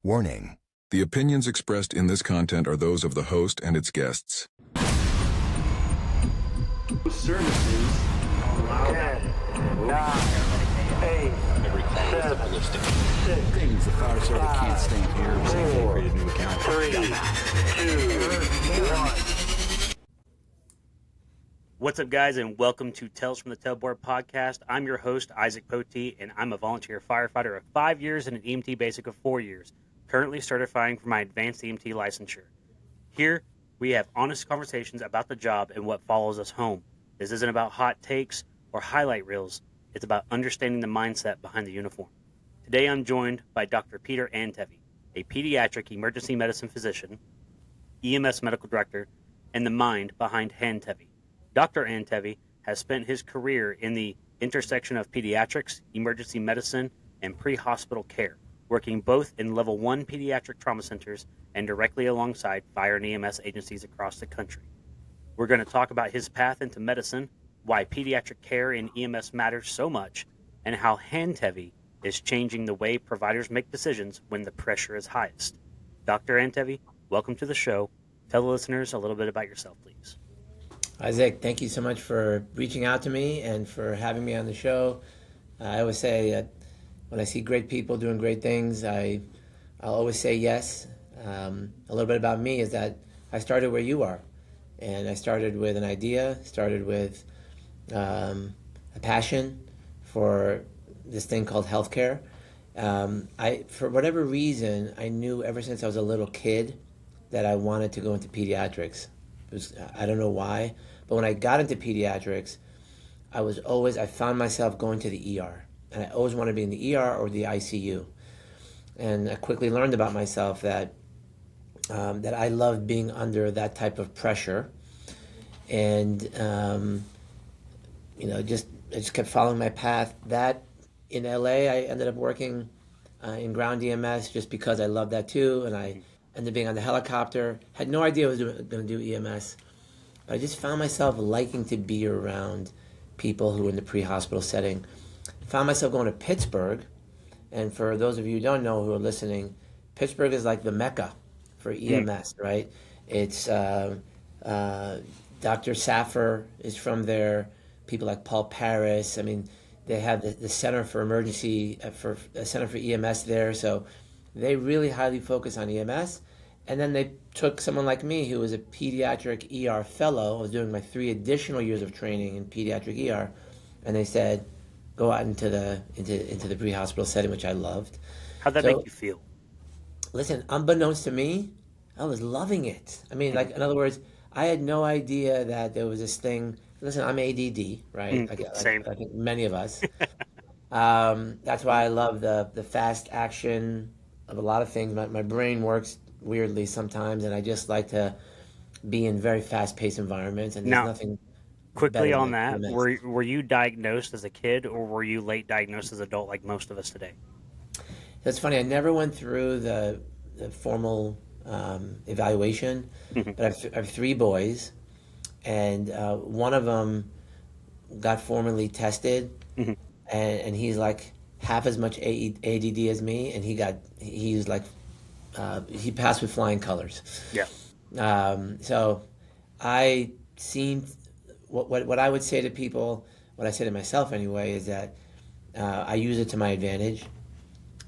Warning. The opinions expressed in this content are those of the host and its guests. Services allow 10, 9, 8, 7, 6, Things the fire service can't stand here. Safely created new account. 3, 2, 1. What's up, guys, and welcome to Tales from the Tailboard podcast. I'm your host, Isaac Pote, and I'm a volunteer firefighter of 5 years and an EMT basic of 4 years, currently certifying for my advanced EMT licensure. Here, we have honest conversations about the job and what follows us home. This isn't about hot takes or highlight reels. It's about understanding the mindset behind the uniform. Today, I'm joined by Dr. Peter Antevy, a pediatric emergency medicine physician, EMS medical director, and the mind behind Handtevy. Dr. Antevy has spent his career in the intersection of pediatrics, emergency medicine, and pre-hospital care, working both in level 1 pediatric trauma centers and directly alongside fire and EMS agencies across the country. We're going to talk about his path into medicine, why pediatric care in EMS matters so much, and how Handtevy is changing the way providers make decisions when the pressure is highest. Dr. Antevy, welcome to the show. Tell the listeners a little bit about yourself, please. Isaac, thank you so much for reaching out to me and for having me on the show. I always say when I see great people doing great things, I'll always say yes. A little bit about me is that I started where you are. And I started with an idea, started with a passion for this thing called healthcare. For whatever reason, I knew ever since I was a little kid that I wanted to go into pediatrics. I don't know why, but when I got into pediatrics, I found myself going to the ER, and I always wanted to be in the ER or the ICU. And I quickly learned about myself that I loved being under that type of pressure, and I just kept following my path. That in LA, I ended up working in ground EMS just because I loved that too, and I ended up being on the helicopter. Had no idea I was going to do EMS, but I just found myself liking to be around people who were in the pre-hospital setting. Found myself going to Pittsburgh, and for those of you who don't know who are listening, Pittsburgh is like the Mecca for EMS, right? It's Dr. Saffer is from there. People like Paul Paris. I mean, they have the Center for Emergency Center for EMS there, so they really highly focus on EMS. And then they took someone like me who was a pediatric ER fellow. I was doing my 3 additional years of training in pediatric ER, and they said, go out into the pre-hospital setting, which I loved. How'd that make you feel? Listen, unbeknownst to me, I was loving it. I mean, like, in other words, I had no idea that there was this thing. Listen, I'm ADD, right? Same. I think many of us. That's why I love the fast action of a lot of things. My brain works weirdly sometimes, and I just like to be in very fast-paced environments. And there's nothing quickly on that. EMS. Were you diagnosed as a kid, or were you late diagnosed as an adult, like most of us today? That's funny. I never went through the formal evaluation, but I have 3 boys, and one of them got formally tested, and he's like half as much ADD as me, and he passed with flying colors. Yeah. So I seen what I would say to people, what I say to myself anyway, is that I use it to my advantage,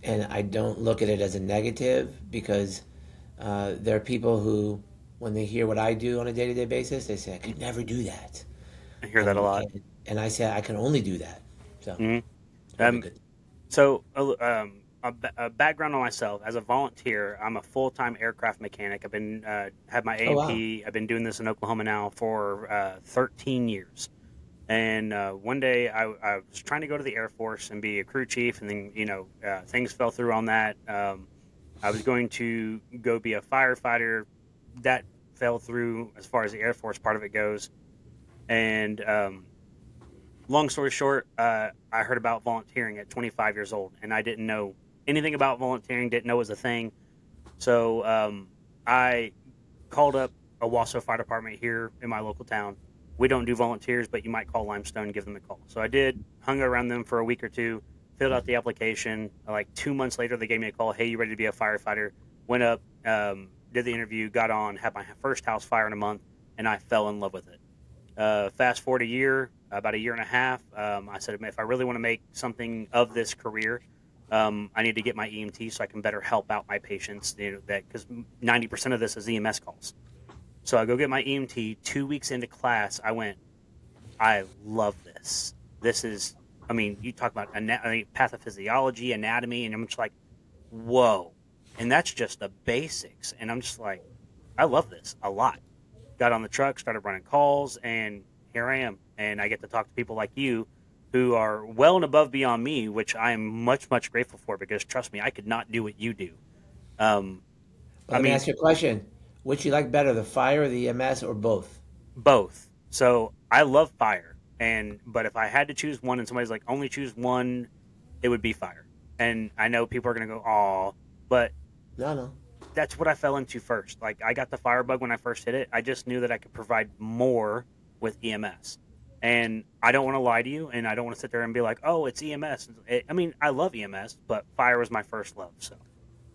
and I don't look at it as a negative, because there are people who, when they hear what I do on a day-to-day basis, they say, I could never do that. I hear that a lot. And I say, I can only do that. So, good. So a background on myself. As a volunteer, I'm a full-time aircraft mechanic. I've been had my AMP. Wow. I've been doing this in Oklahoma now for 13 years. And one day I was trying to go to the Air Force and be a crew chief, and then things fell through on that. I was going to go be a firefighter. That fell through as far as the Air Force part of it goes. And long story short, I heard about volunteering at 25 years old, and I didn't know anything about volunteering, didn't know it was a thing. So I called up a Wausau Fire Department here in my local town. We don't do volunteers, but you might call Limestone and give them a call. So I did, hung around them for a week or two, filled out the application. Like 2 months later, they gave me a call. Hey, you ready to be a firefighter? Went up, did the interview, got on, had my first house fire in a month, and I fell in love with it. Fast forward about a year and a half, I said, if I really want to make something of this career, I need to get my EMT so I can better help out my patients. Because 90% of this is EMS calls. So I go get my EMT. 2 weeks into class, I went, I love this. This is, you talk about pathophysiology, anatomy, and I'm just like, whoa. And that's just the basics. And I'm just like, I love this a lot. Got on the truck, started running calls, and here I am. And I get to talk to people like you who are well and above beyond me, which I am much, much grateful for, because trust me, I could not do what you do. Let me ask you a question. Which you like better, the fire or the EMS, or both? Both. So I love fire, but if I had to choose one and somebody's like, only choose one, it would be fire. And I know people are going to go, aw, but No. that's what I fell into first. Like, I got the fire bug when I first hit it. I just knew that I could provide more with EMS. And I don't want to lie to you, and I don't want to sit there and be like, oh, it's EMS. I love EMS, but fire was my first love. So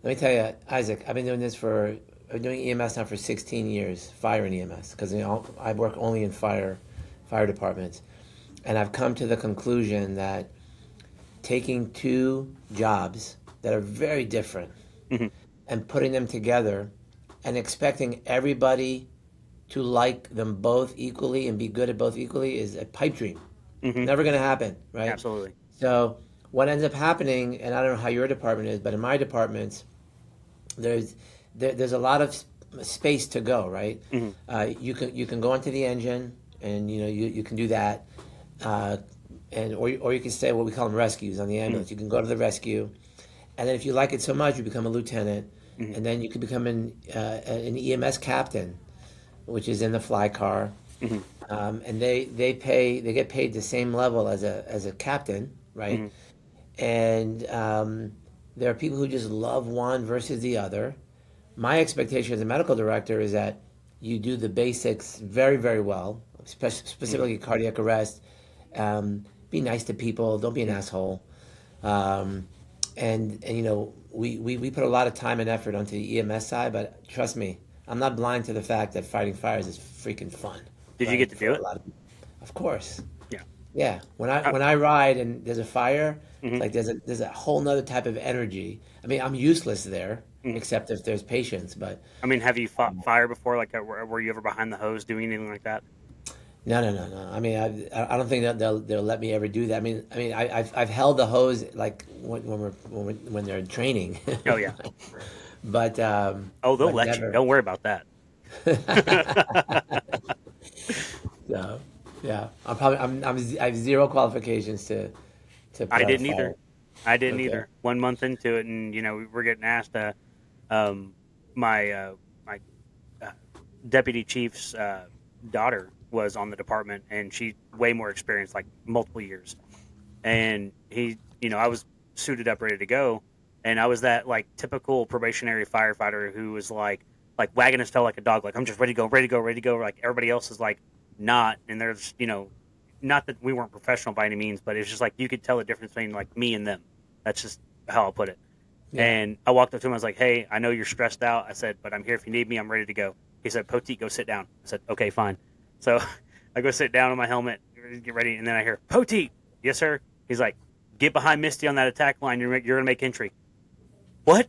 Let me tell you, Isaac, I've been doing EMS now for 16 years, fire and EMS, because I work only in fire departments. And I've come to the conclusion that taking two jobs that are very different and putting them together and expecting everybody to like them both equally and be good at both equally is a pipe dream. Never going to happen, right? absolutely. So what ends up happening, and I don't know how your department is, but in my departments, there's a lot of space to go, right? You can go into the engine, and you can do that, or you can stay what we call them rescues on the ambulance. You can go to the rescue, and then if you like it so much, you become a lieutenant, and then you can become an EMS captain, which is in the fly car, and they get paid the same level as a captain, right? And there are people who just love one versus the other. My expectation as a medical director is that you do the basics very, very well, specifically cardiac arrest. Be nice to people. Don't be an asshole. And we put a lot of time and effort onto the EMS side, but trust me, I'm not blind to the fact that fighting fires is freaking fun. Did you get to do it? Of course. Yeah. Yeah. When I ride and there's a fire, like there's a whole nother type of energy. I'm useless there, except if there's patients. But have you fought fire before? Like, were you ever behind the hose doing anything like that? No. I don't think that they'll let me ever do that. I've held the hose like when they're in training. Oh yeah. But they'll let never. you. Don't worry about that. So yeah, I have zero qualifications to put I out didn't a fire. either. I didn't Okay. either. 1 month into it, and we were getting asked. My deputy chief's daughter was on the department, and she way more experienced, like multiple years. And I was suited up, ready to go, and I was that like typical probationary firefighter who was like wagging his tail like a dog, like I'm just ready to go. Like everybody else is like not, and there's not that we weren't professional by any means, but it's just like you could tell the difference between like me and them. That's just how I'll put it. Yeah. And I walked up to him. I was like, "Hey, I know you're stressed out." I said, "But I'm here if you need me. I'm ready to go." He said, "Poteet, go sit down." I said, "Okay, fine." So I go sit down on my helmet, get ready, and then I hear, "Poteet, yes sir." He's like, "Get behind Misty on that attack line. You're gonna make entry." What?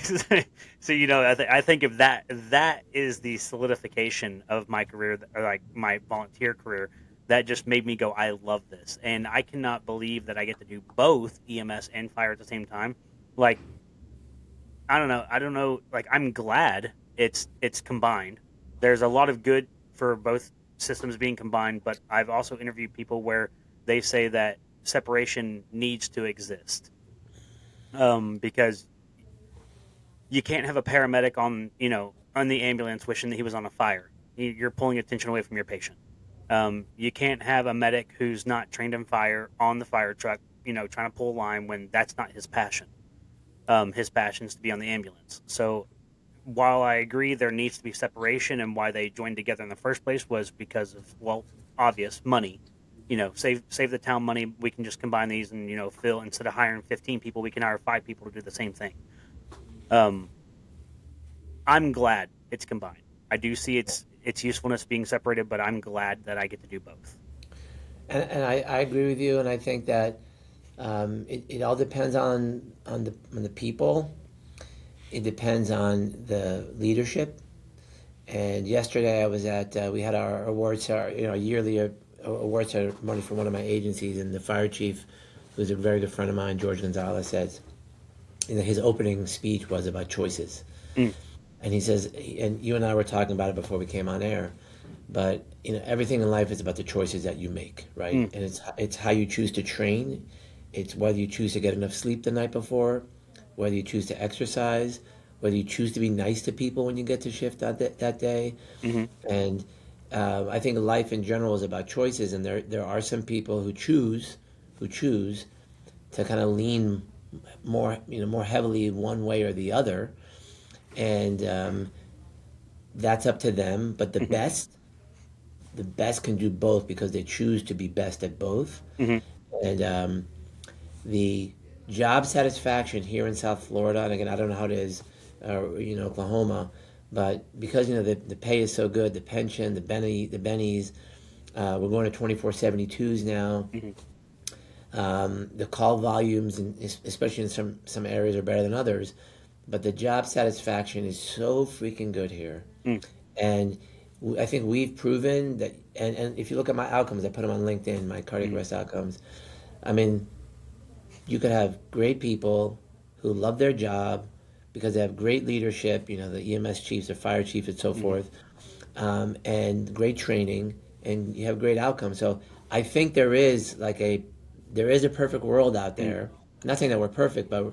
So I think if that is the solidification of my career, or like my volunteer career, that just made me go, I love this, and I cannot believe that I get to do both EMS and fire at the same time. Like, I don't know. Like, I'm glad it's combined. There's a lot of good for both systems being combined, but I've also interviewed people where they say that separation needs to exist, because you can't have a paramedic on the ambulance wishing that he was on a fire. You're pulling attention away from your patient. You can't have a medic who's not trained in fire on the fire truck, trying to pull a line when that's not his passion. His passion is to be on the ambulance. So while I agree there needs to be separation, and why they joined together in the first place was because of, well, obvious money. save the town money. We can just combine these and fill, instead of hiring 15 people, we can hire 5 people to do the same thing. I'm glad it's combined. I do see its usefulness being separated, but I'm glad that I get to do both. And I agree with you, and I think that it all depends on the people. It depends on the leadership. And yesterday I was at we had our awards, yearly award ceremony for one of my agencies, and the fire chief, who's a very good friend of mine, George Gonzalez, says, his opening speech was about choices. And he says, and you and I were talking about it before we came on air, but everything in life is about the choices that you make, right? And it's how you choose to train. It's whether you choose to get enough sleep the night before, whether you choose to exercise, whether you choose to be nice to people when you get to shift that day. And I think life in general is about choices, and there are some people who choose to kind of lean more heavily one way or the other, and that's up to them. But the best can do both because they choose to be best at both. And the job satisfaction here in South Florida, and again, I don't know how it is, Oklahoma, but because the pay is so good, the pension, the bennies, we're going to 24/72s now. The call volumes, and especially in some areas, are better than others, but the job satisfaction is so freaking good here. And I think we've proven that. And if you look at my outcomes, I put them on LinkedIn, my cardiac arrest outcomes. I mean, you could have great people who love their job because they have great leadership, the EMS chiefs, the fire chief, and so forth, and great training, and you have great outcomes. So I think there is a perfect world out there. Not saying that we're perfect, but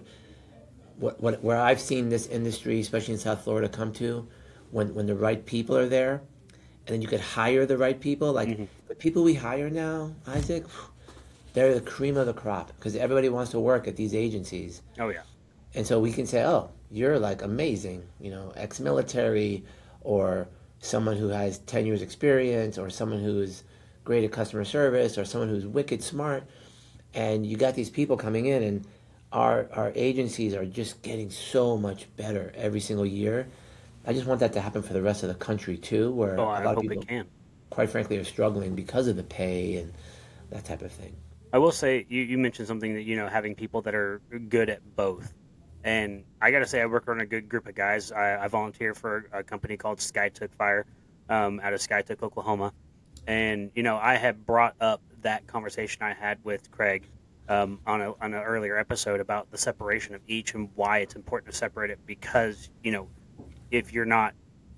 where I've seen this industry, especially in South Florida, come to, when the right people are there, and then you could hire the right people. The people we hire now, Isaac, they're the cream of the crop because everybody wants to work at these agencies. Oh yeah. And so we can say, oh, you're amazing, ex-military, or someone who has 10 years experience, or someone who's great at customer service, or someone who's wicked smart. And you got these people coming in, and our agencies are just getting so much better every single year. I just want that to happen for the rest of the country too, where a lot of people, quite frankly, are struggling because of the pay and that type of thing. I will say, you mentioned something that, having people that are good at both. And I got to say, I work on a good group of guys. I volunteer for a company called Skytook Fire out of Skytook, Oklahoma. And, I had brought up that conversation I had with Craig on an earlier episode about the separation of each and why it's important to separate it because, if you're not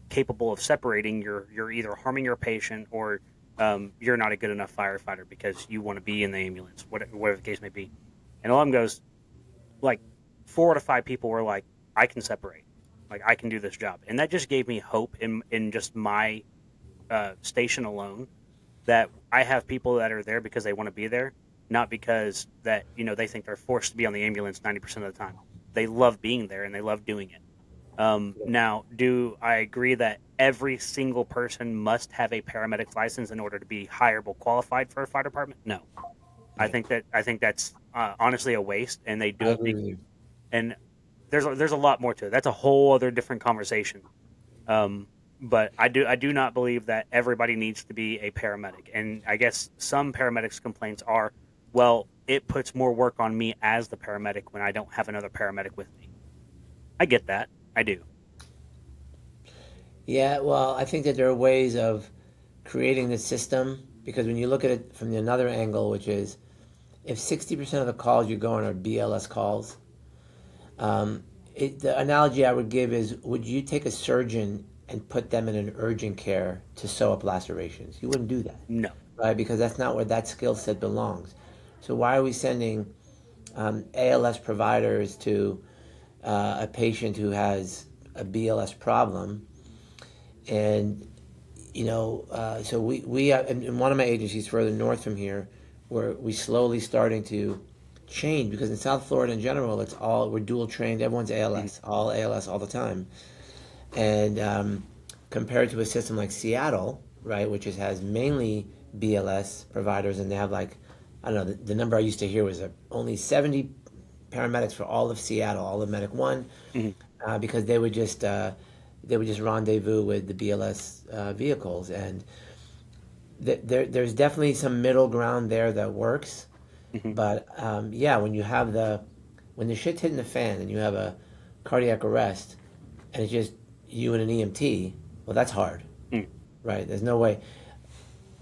capable of separating, you're either harming your patient or you're not a good enough firefighter because you want to be in the ambulance, whatever the case may be. And Alum goes, 4 out of 5 people were like, I can separate. I can do this job. And that just gave me hope in just my station alone, that I have people that are there because they want to be there, not because that, they think they're forced to be on the ambulance 90% of the time. They love being there and they love doing it. Now, do I agree that every single person must have a paramedic's license in order to be hireable, qualified for a fire department? No. I think that's honestly a waste, and they do it. And there's a lot more to it. That's a whole other different conversation. But I do not believe that everybody needs to be a paramedic. And I guess some paramedics' complaints are, well, it puts more work on me as the paramedic when I don't have another paramedic with me. I get that. I do. Yeah, well, I think that there are ways of creating the system, because when you look at it from another angle, which is if 60% of the calls you go on are BLS calls, the analogy I would give is, would you take a surgeon and put them in an urgent care to sew up lacerations? You wouldn't do that. No. Right? Because that's not where that skill set belongs. So why are we sending ALS providers to a patient who has a BLS problem? And, so we in one of my agencies further north from here, where we slowly starting to change, because in South Florida in general, we're dual trained. Everyone's ALS, all ALS all the time. And compared to a system like Seattle, right, which has mainly BLS providers, and they have like, I don't know, the number I used to hear was only 70 paramedics for all of Seattle, all of Medic One, because they would just rendezvous with the BLS vehicles, and there's definitely some middle ground there that works. But yeah, when the shit's hitting the fan and you have a cardiac arrest and it's just you and an EMT, well, that's hard, right? There's no way.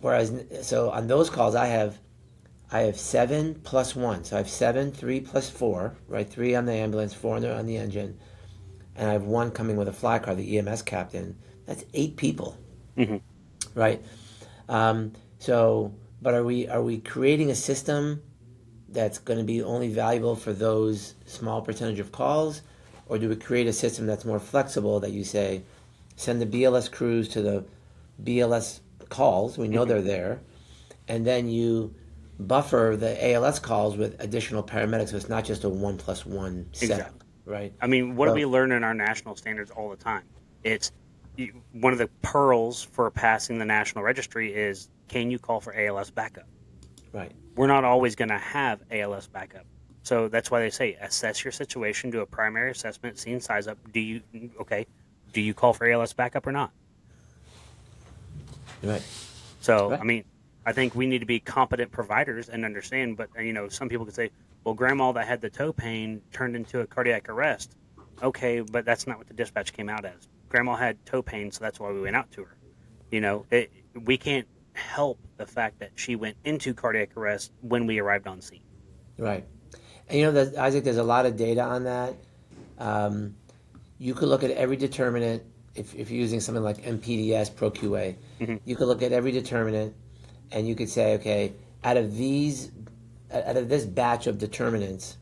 Whereas, so on those calls, I have 7 plus 1. So I have 7, 3 plus 4, right? 3 on the ambulance, 4 on the engine, and I have 1 coming with a fly car, the EMS captain. That's 8 people, right? So, but are we creating a system that's going to be only valuable for those small percentage of calls, or do we create a system that's more flexible that you say, send the BLS crews to the BLS calls, we know they're there, and then you buffer the ALS calls with additional paramedics, so it's not just a 1+1 setup, Exactly. right? I mean, what do we learn in our national standards all the time? It's one of the pearls for passing the national registry is, can you call for ALS backup? Right. We're not always going to have ALS backup. So that's why they say assess your situation, do a primary assessment, scene size up. Do you call for ALS backup or not? Right. So, Right. I mean, I think we need to be competent providers and understand, but, some people could say, well, grandma that had the toe pain turned into a cardiac arrest. Okay, but that's not what the dispatch came out as. Grandma had toe pain, so that's why we went out to her. We can't help the fact that she went into cardiac arrest when we arrived on scene. Right. And Isaac, there's a lot of data on that. You could look at every determinant, if you're using something like MPDS, ProQA, you could look at every determinant and you could say, okay, out of this batch of determinants,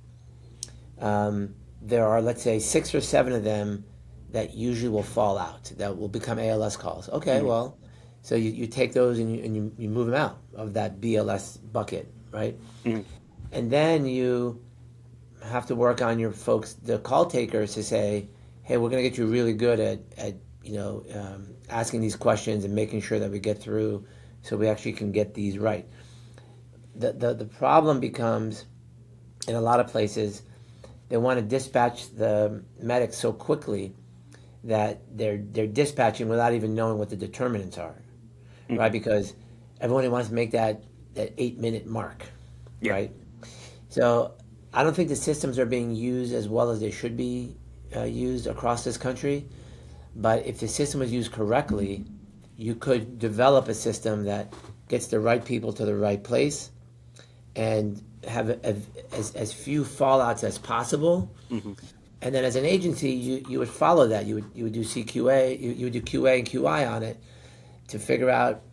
there are, let's say, 6 or 7 of them that usually will fall out, that will become ALS calls. Okay, well, so you take those and you move them out of that BLS bucket, right? And then you have to work on your folks, the call takers, to say, hey, we're going to get you really good at asking these questions and making sure that we get through so we actually can get these right. The problem becomes, in a lot of places, they want to dispatch the medics so quickly that they're dispatching without even knowing what the determinants are, right? Because everyone wants to make that 8-minute mark, right? So I don't think the systems are being used as well as they should be used across this country. But if the system was used correctly, you could develop a system that gets the right people to the right place and have as few fallouts as possible. And then as an agency, you would follow that. You would do CQA, you would do QA and QI on it to figure out,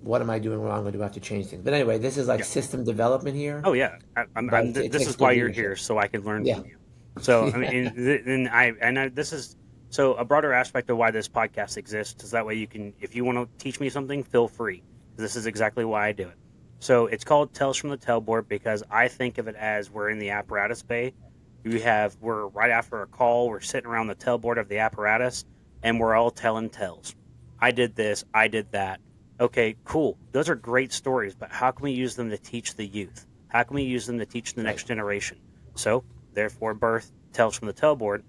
what am I doing wrong, or do I have to change things? But anyway, this is like system development here. Oh yeah, this is why you're here, so I can learn from you. So I mean, this is so a broader aspect of why this podcast exists is that way you can, if you want to teach me something, feel free. This is exactly why I do it. So it's called Tales from the Tailboard because I think of it as we're in the apparatus bay. We're right after a call, we're sitting around the tailboard of the apparatus, and we're all telling tales. I did this, I did that. Okay, cool. Those are great stories, but how can we use them to teach the youth? How can we use them to teach the next generation? So, therefore, birth Tales from the Tailboard,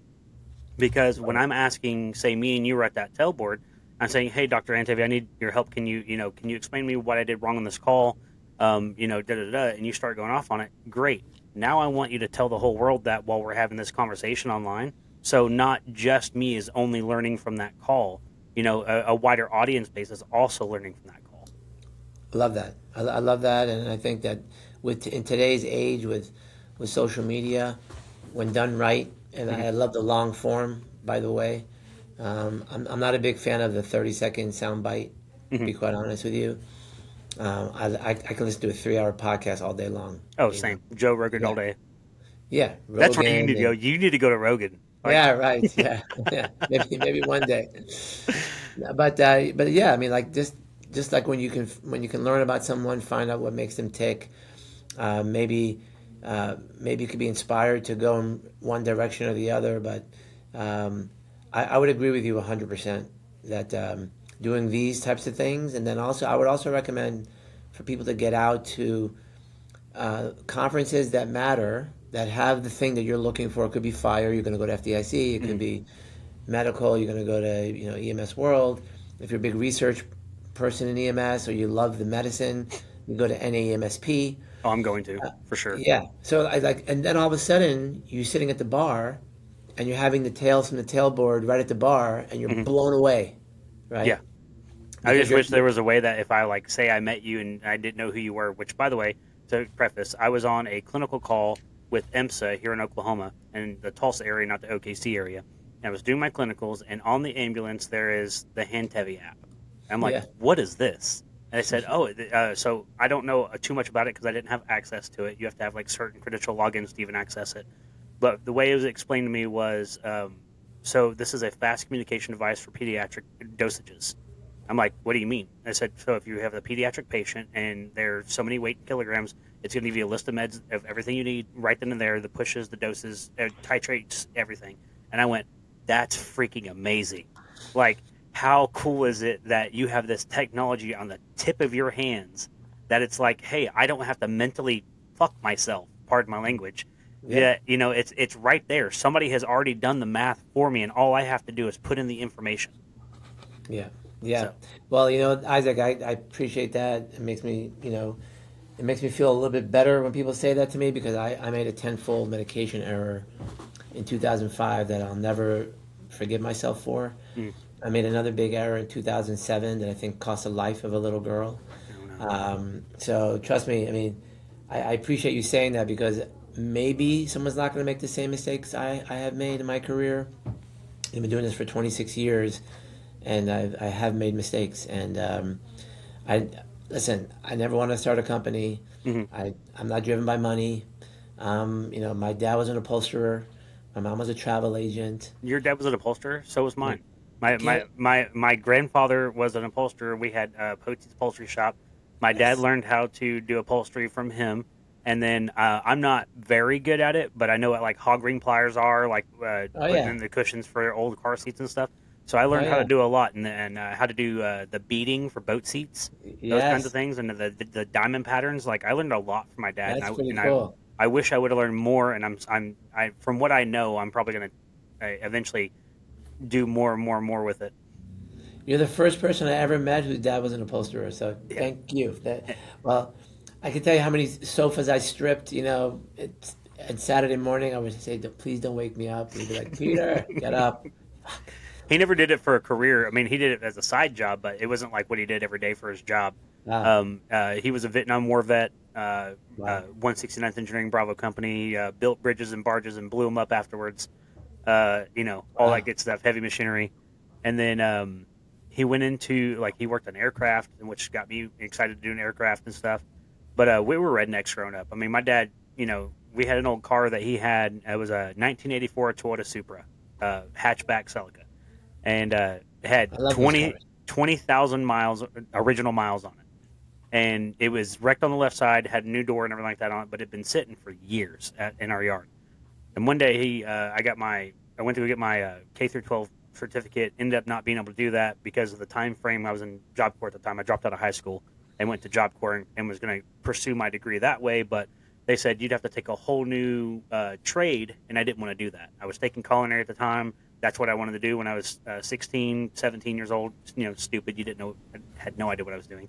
because when I'm asking, say, me and you were at that tailboard, I'm saying, hey, Dr. Antevy, I need your help. Can you explain to me what I did wrong on this call? And you start going off on it. Great. Now I want you to tell the whole world that while we're having this conversation online. So not just me is only learning from that call. A wider audience base is also learning from that call. I love that. I love that, and I think that in today's age with social media, when done right, and I love the long form, by the way. I'm not a big fan of the 30-second soundbite, to be quite honest with you. I can listen to a 3-hour podcast all day long. Oh, same. Joe Rogan all day. Yeah. Rogan, that's where you need to go. You need to go to Rogan. Yeah, right. Yeah, yeah. Maybe one day. But yeah, I mean, like just like when you can learn about someone, find out what makes them tick. Maybe you could be inspired to go in one direction or the other. But I would agree with you 100% that doing these types of things, and then also I would also recommend for people to get out to conferences that matter, that have the thing that you're looking for. It could be fire, you're going to go to FDIC. It could be medical, you're going to go to EMS World. If you're a big research person in EMS or you love the medicine, you go to NAEMSP. Oh, I'm going to, for sure. Yeah. So and then all of a sudden you're sitting at the bar, and you're having the tales from the tailboard right at the bar, and you're blown away, right? Yeah. I just wish there was a way that if I say I met you and I didn't know who you were, which, by the way, to preface, I was on a clinical call with EMSA here in Oklahoma, in the Tulsa area, not the OKC area. And I was doing my clinicals, and on the ambulance there is the Handtevy app. I'm like, what is this? And they said, so I don't know too much about it because I didn't have access to it. You have to have certain credential logins to even access it. But the way it was explained to me was, so this is a fast communication device for pediatric dosages. I'm like, what do you mean? I said, so if you have a pediatric patient and there's so many weight in kilograms, it's going to give you a list of meds of everything you need right then and there, the pushes, the doses, titrates, everything. And I went, that's freaking amazing. How cool is it that you have this technology on the tip of your hands that it's like, hey, I don't have to mentally fuck myself, pardon my language. Yeah, it's right there. Somebody has already done the math for me, and all I have to do is put in the information. Yeah. Yeah. So. Well, Isaac, I appreciate that. It makes me, it makes me feel a little bit better when people say that to me, because I made a tenfold medication error in 2005 that I'll never forgive myself for. I made another big error in 2007 that I think cost the life of a little girl. So trust me, I appreciate you saying that, because maybe someone's not going to make the same mistakes I have made in my career. I've been doing this for 26 years. And I have made mistakes, and I never want to start a company. I'm not driven by money. My dad was an upholsterer. My mom was a travel agent. Your dad was an upholsterer? So was mine. My grandfather was an upholsterer. We had Potte's upholstery shop. My dad learned how to do upholstery from him. And then I'm not very good at it, but I know what hog ring pliers are, putting in the cushions for old car seats and stuff. So I learned how to do a lot, and how to do the beading for boat seats, those kinds of things, and the diamond patterns. I learned a lot from my dad. That's pretty cool. I wish I would have learned more. And I from what I know, I'm probably going to eventually do more and more and more with it. You're the first person I ever met whose dad was an upholsterer. So thank you. Well, I can tell you how many sofas I stripped. And Saturday morning I would say, "Please don't wake me up." He'd be like, "Peter, get up." He never did it for a career. He did it as a side job, but it wasn't like what he did every day for his job. He was a Vietnam War vet, 169th Engineering Bravo Company, built bridges and barges and blew them up afterwards. All that good stuff, heavy machinery. And then he went into, he worked on aircraft, which got me excited to do an aircraft and stuff. But we were rednecks growing up. My dad, we had an old car that he had. It was a 1984 Toyota Supra, hatchback Celica. And it had 20,000 miles, original miles on it. And it was wrecked on the left side, had a new door and everything like that on it, but it had been sitting for years in our yard. And one day I went to go get my K through 12 certificate, ended up not being able to do that because of the time frame. I was in Job Corps at the time. I dropped out of high school and went to Job Corps and was going to pursue my degree that way, but they said you'd have to take a whole new trade, and I didn't want to do that. I was taking culinary at the time. That's what I wanted to do when I was 16, 17 years old. Stupid. You didn't know, I had no idea what I was doing.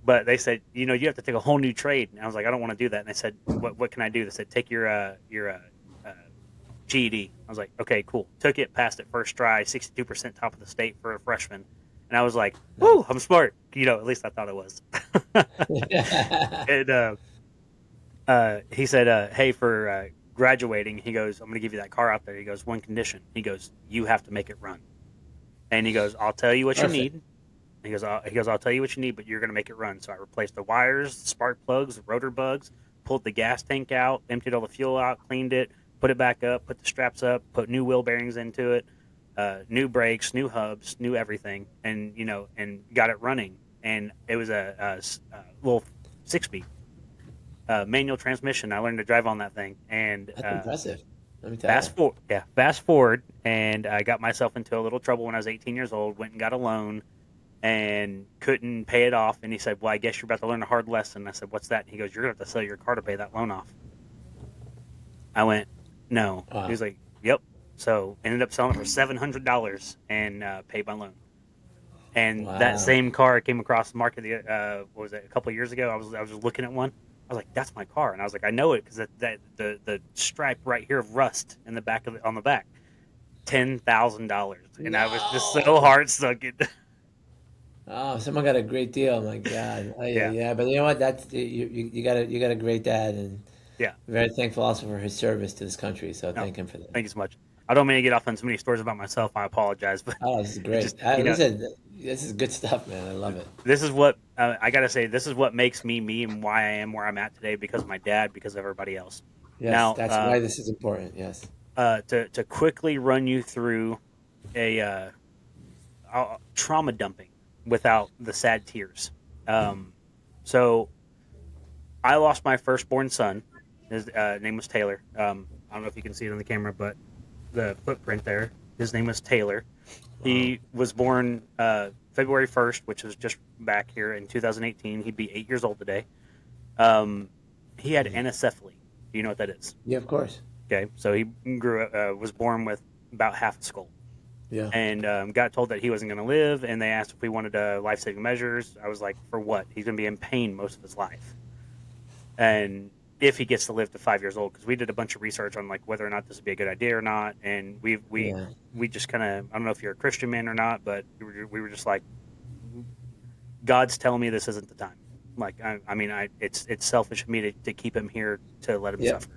But they said, you have to take a whole new trade. And I was like, I don't want to do that. And they said, what can I do? They said, take your GED. I was like, okay, cool. Took it, passed it first try, 62% top of the state for a freshman. And I was like, woo, I'm smart. At least I thought I was. And he said, hey, for graduating, he goes, I'm going to give you that car out there. He goes, one condition. He goes, you have to make it run. And he goes, I'll tell you what you need. He goes, I'll tell you what you need, but you're going to make it run. So I replaced the wires, spark plugs, rotor bugs, pulled the gas tank out, emptied all the fuel out, cleaned it, put it back up, put the straps up, put new wheel bearings into it, new brakes, new hubs, new everything, and and got it running. And it was a little 6-speed manual transmission. I learned to drive on that thing, and that's impressive. Let me tell fast forward, and I got myself into a little trouble when I was 18 years old. Went and got a loan, and couldn't pay it off. And he said, well, I guess you're about to learn a hard lesson. I said, what's that? And he goes, you're going to have to sell your car to pay that loan off. I went, no. Wow. He was like, yep. So ended up selling it for $700 and paid my loan. And that same car came across the market. What was it? A couple of years ago, I was just looking at one. I was like, "That's my car," and I was like, "I know it because the stripe right here of rust in the back on the back, $10,000." And I was just so heart-sunken. Oh, someone got a great deal. My God. Oh, Yeah. yeah. But you know what? That's you got a great dad, and Yeah. very thankful also for his service to this country. So thank him for that. Thank you so much. I don't mean to get off on so many stories about myself. I apologize, but Oh, this is great. just, Listen, this is good stuff, man. I love it. this is what I gotta say. This is what makes me me and why I am where I'm at today because of my dad, because of everybody else. Yes, Now, that's why this is important. Yes. To quickly run you through a trauma dumping without the sad tears. So I lost my firstborn son. His name was Taylor. I don't know if you can see it on the camera, but the footprint there. His name was Taylor. He was born February 1st, which was just back here in 2018. He'd be 8 years old today. He had anencephaly. Do you know what that is? Yeah, of course. Okay, so he was born with about half a skull. Yeah. And got told that he wasn't going to live, and they asked if we wanted life-saving measures. I was like, for what? He's going to be in pain most of his life. And if he gets to live to 5 years old, because we did a bunch of research on like whether or not this would be a good idea or not, and we just kind of, I don't know if you're a Christian man or not, but we were just like, God's telling me this isn't the time. Like, it's selfish of me to keep him here to let him suffer.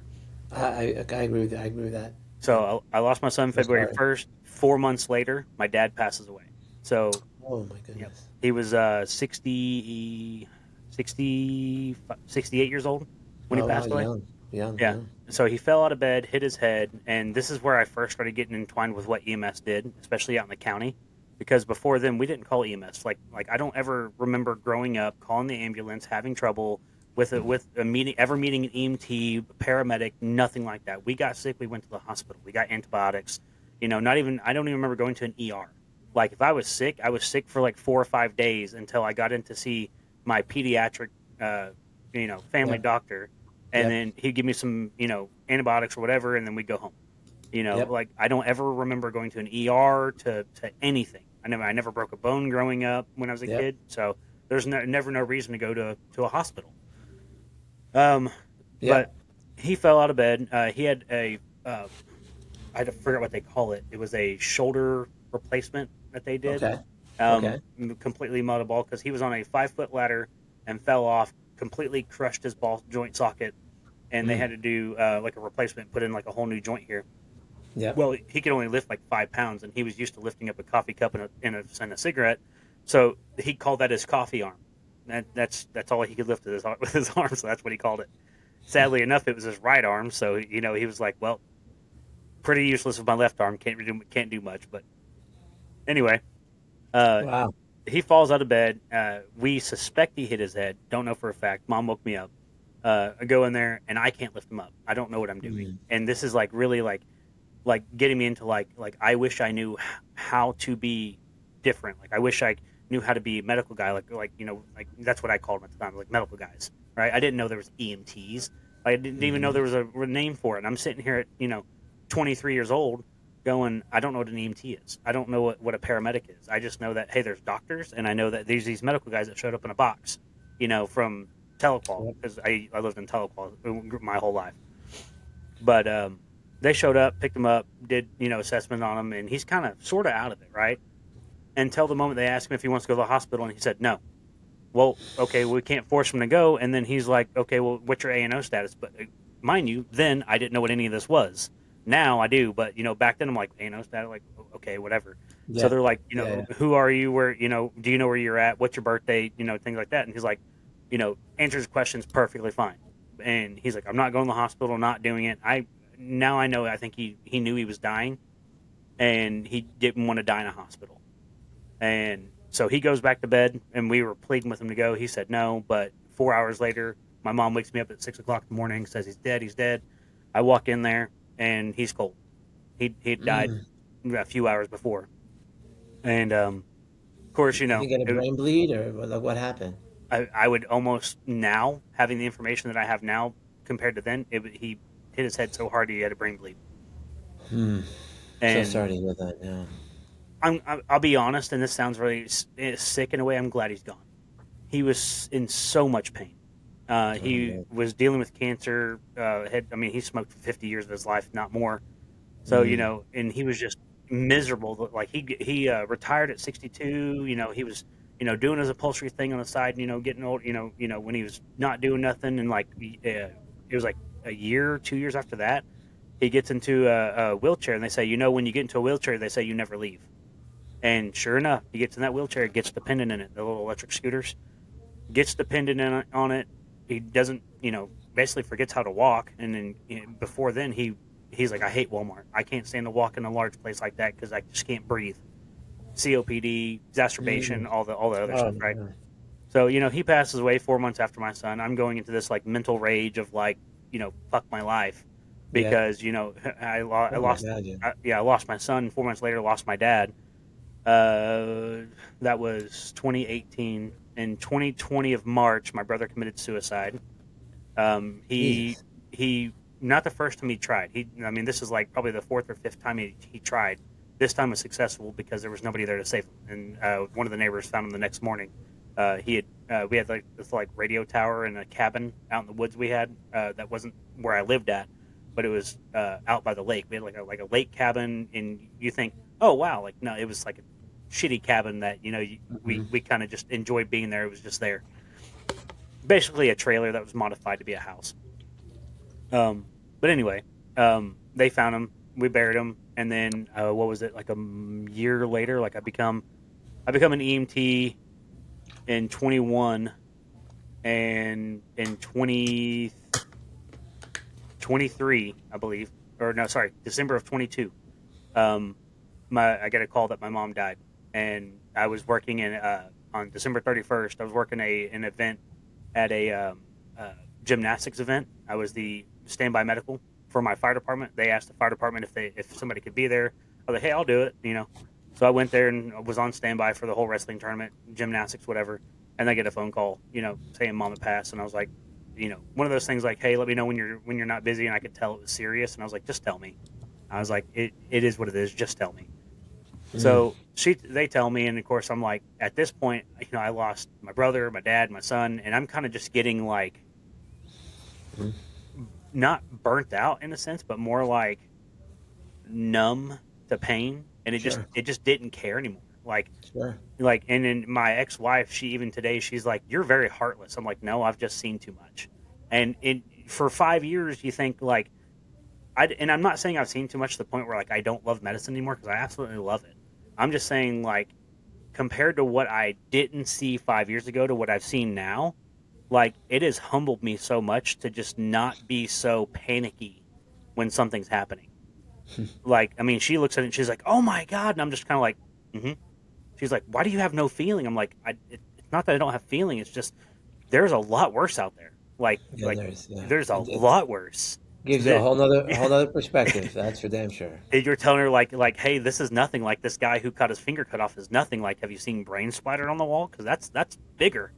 I agree with that. I agree with that. So I lost my son February 1st. 4 months later, my dad passes away. So, oh my goodness, he was 68 years old when he passed away. Young. So he fell out of bed, hit his head, and this is where I first started getting entwined with what EMS did, especially out in the county. Because before then, we didn't call EMS. Like I don't ever remember growing up calling the ambulance, having trouble with a meeting, ever meeting an EMT, paramedic, nothing like that. We got sick, we went to the hospital, we got antibiotics. I don't even remember going to an ER. Like if I was sick for like 4 or 5 days until I got in to see my pediatric, family doctor, and then he'd give me some, antibiotics or whatever, and then we'd go home. Like I don't ever remember going to an ER to anything. I never broke a bone growing up when I was a kid, so there's never no reason to go to a hospital. But he fell out of bed. He had I forget what they call it. It was a shoulder replacement that they did. Okay. Completely melted ball because he was on a 5-foot ladder and fell off, completely crushed his ball joint socket, and they had to do like a replacement, put in like a whole new joint here. Yeah. Well, he could only lift like 5 pounds, and he was used to lifting up a coffee cup and a cigarette, so he called that his coffee arm. That's all he could lift with his arm, so that's what he called it. Sadly enough, it was his right arm, so he was like, well, pretty useless with my left arm, can't do much. But anyway, Wow. he falls out of bed. We suspect he hit his head. Don't know for a fact. Mom woke me up. I go in there and I can't lift him up. I don't know what I'm doing. And this is like really like getting me into like I wish I knew how to be different. Like I wish I knew how to be a medical guy. Like that's what I called them at the time, like medical guys. Right? I didn't know there was EMTs. I didn't even know there was a name for it. And I'm sitting here at 23 years old going, I don't know what an EMT is. I don't know what a paramedic is. I just know that, hey, there's doctors, and I know that there's these medical guys that showed up in a box, from telequal, because I lived in telequal my whole life. But they showed up, picked him up, did, assessment on him, and he's kind of sort of out of it, right? Until the moment they asked him if he wants to go to the hospital, and he said no. Well, okay, we can't force him to go, and then he's like, okay, well, what's your A&O status? But mind you, then I didn't know what any of this was. Now I do, but back then I'm like, A&O status, like, okay, whatever. Yeah. So they're like, who are you? Where, do you know where you're at? What's your birthday? Things like that. And he's like, answers questions perfectly fine. And he's like, I'm not going to the hospital, not doing it. Now I know. I think he knew he was dying, and he didn't want to die in a hospital. And so he goes back to bed, and we were pleading with him to go. He said no, but 4 hours later, my mom wakes me up at 6 o'clock in the morning, says he's dead. I walk in there, and he's cold. He died a few hours before. And course, you Did know, he get a brain bleed or like what happened? I would almost now, having the information that I have now compared to then, he hit his head so hard he had a brain bleed. So And sorry to hear that. Yeah. I'll be honest, and this sounds really sick in a way. I'm glad he's gone. He was in so much pain. He man. was dealing with cancer. He smoked for 50 years of his life, not more. So you know, and he was just miserable. Like he retired at 62. You know, he was doing his upholstery thing on the side. You know, getting old. When he was not doing nothing, and like it was like a year, 2 years after that, he gets into a wheelchair, and they say, when you get into a wheelchair, they say you never leave. And sure enough, he gets in that wheelchair, gets dependent in it, the little electric scooters, gets dependent on it. He doesn't, basically forgets how to walk. And then before then, he's like, I hate Walmart. I can't stand to walk in a large place like that because I just can't breathe. COPD, exacerbation, all the other stuff, right? Man. So he passes away 4 months after my son. I'm going into this like mental rage of like, fuck my life, because I lost, Imagine. I lost my son. 4 months later, lost my dad. That was 2018. In 2020 of March, my brother committed suicide. He Jesus. not the first time he tried. This is like probably the fourth or fifth time he tried. This time was successful because there was nobody there to save him. And one of the neighbors found him the next morning. We had like this like radio tower in a cabin out in the woods we had, that wasn't where I lived at, but it was out by the lake. We had like a lake cabin, and you think, oh wow, like no, it was like a shitty cabin that we kind of just enjoyed being there. It was just there, basically a trailer that was modified to be a house. But anyway, they found him, we buried him, and then what was it, like a year later, like I become an EMT in 21, and in 2023, I believe, or no, sorry, December of 22. I got a call that my mom died, and I was working on December 31st. I was working an event at a gymnastics event. I was the standby medical for my fire department. They asked the fire department if somebody could be there. I was like, hey, I'll do it. So I went there and was on standby for the whole wrestling tournament, gymnastics, whatever. And I get a phone call, saying mom had passed, and I was like, one of those things like, hey, let me know when you're not busy, and I could tell it was serious, and I was like, just tell me. I was like, it is what it is. Just tell me. So they tell me, and of course I'm like, at this point, I lost my brother, my dad, my son, and I'm kind of just getting like, not burnt out in a sense, but more like numb to pain, and it just didn't care anymore. Like, and then my ex-wife, she's like, you're very heartless. I'm like, no, I've just seen too much. And for 5 years, you think like, and I'm not saying I've seen too much to the point where like I don't love medicine anymore, because I absolutely love it. I'm just saying, like, compared to what I didn't see 5 years ago to what I've seen now, like, it has humbled me so much to just not be so panicky when something's happening. Like, she looks at it and she's like, oh my God. And I'm just kind of like, mm-hmm. She's like, why do you have no feeling? I'm like, it's not that I don't have feeling. It's just, there's a lot worse out there. There's a lot worse. Gives you a whole nother perspective. That's for damn sure. You're telling her like, hey, this is nothing. Like, this guy who got his finger cut off is nothing. Like, have you seen brain splattered on the wall? Because that's bigger.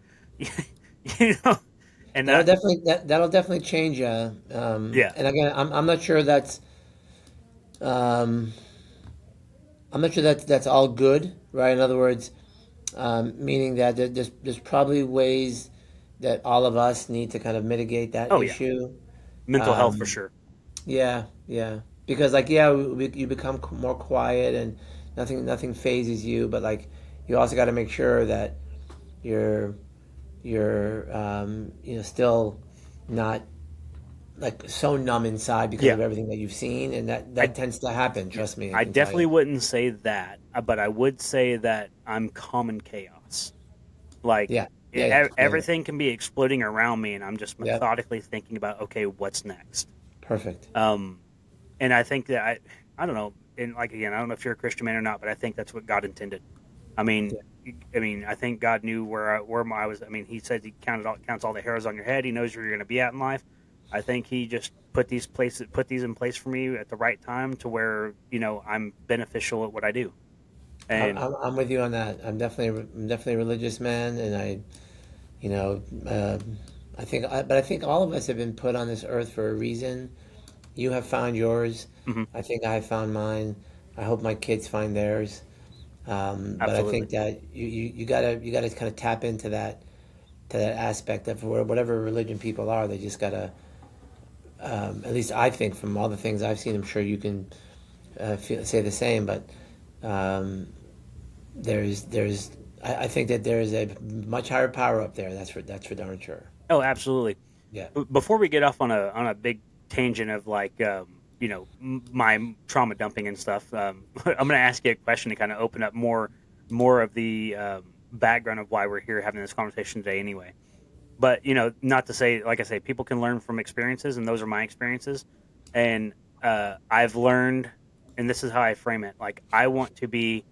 And that'll definitely change. Yeah. And again, I'm not sure that's that's all good, right? In other words, meaning that there's probably ways that all of us need to kind of mitigate that issue. Yeah. Mental health for sure. Yeah. Because you become more quiet and nothing phases you, but like you also got to make sure that you're still not like so numb inside because of everything that you've seen, and that tends to happen. Trust me. I definitely wouldn't say that, but I would say that I'm common chaos. Like, everything can be exploding around me, and I'm just methodically thinking about, okay, what's next? Perfect. And I think that I don't know, and like again, I don't know if you're a Christian man or not, but I think that's what God intended. I think God knew where I was. He said He counts all the hairs on your head. He knows where you're going to be at in life. I think He just put these in place for me at the right time to where I'm beneficial at what I do. And I'm with you on that. I'm definitely a religious man, and you know, but I think all of us have been put on this earth for a reason. You have found yours. mhm, I think I have found mine. I hope my kids find theirs. But I absolutely. think that you gotta kind of tap into that aspect of whatever religion people are. They just gotta. At least I think from all the things I've seen, I'm sure you can say the same. But um, there's I think that there is a much higher power up there. That's for darn sure. Oh, absolutely. Yeah. Before we get off on a big tangent of like my trauma dumping and stuff, I'm going to ask you a question to kind of open up more of the background of why we're here having this conversation today. Anyway, but not to say, like I say, people can learn from experiences, and those are my experiences, and I've learned, and this is how I frame it. Like, I want to be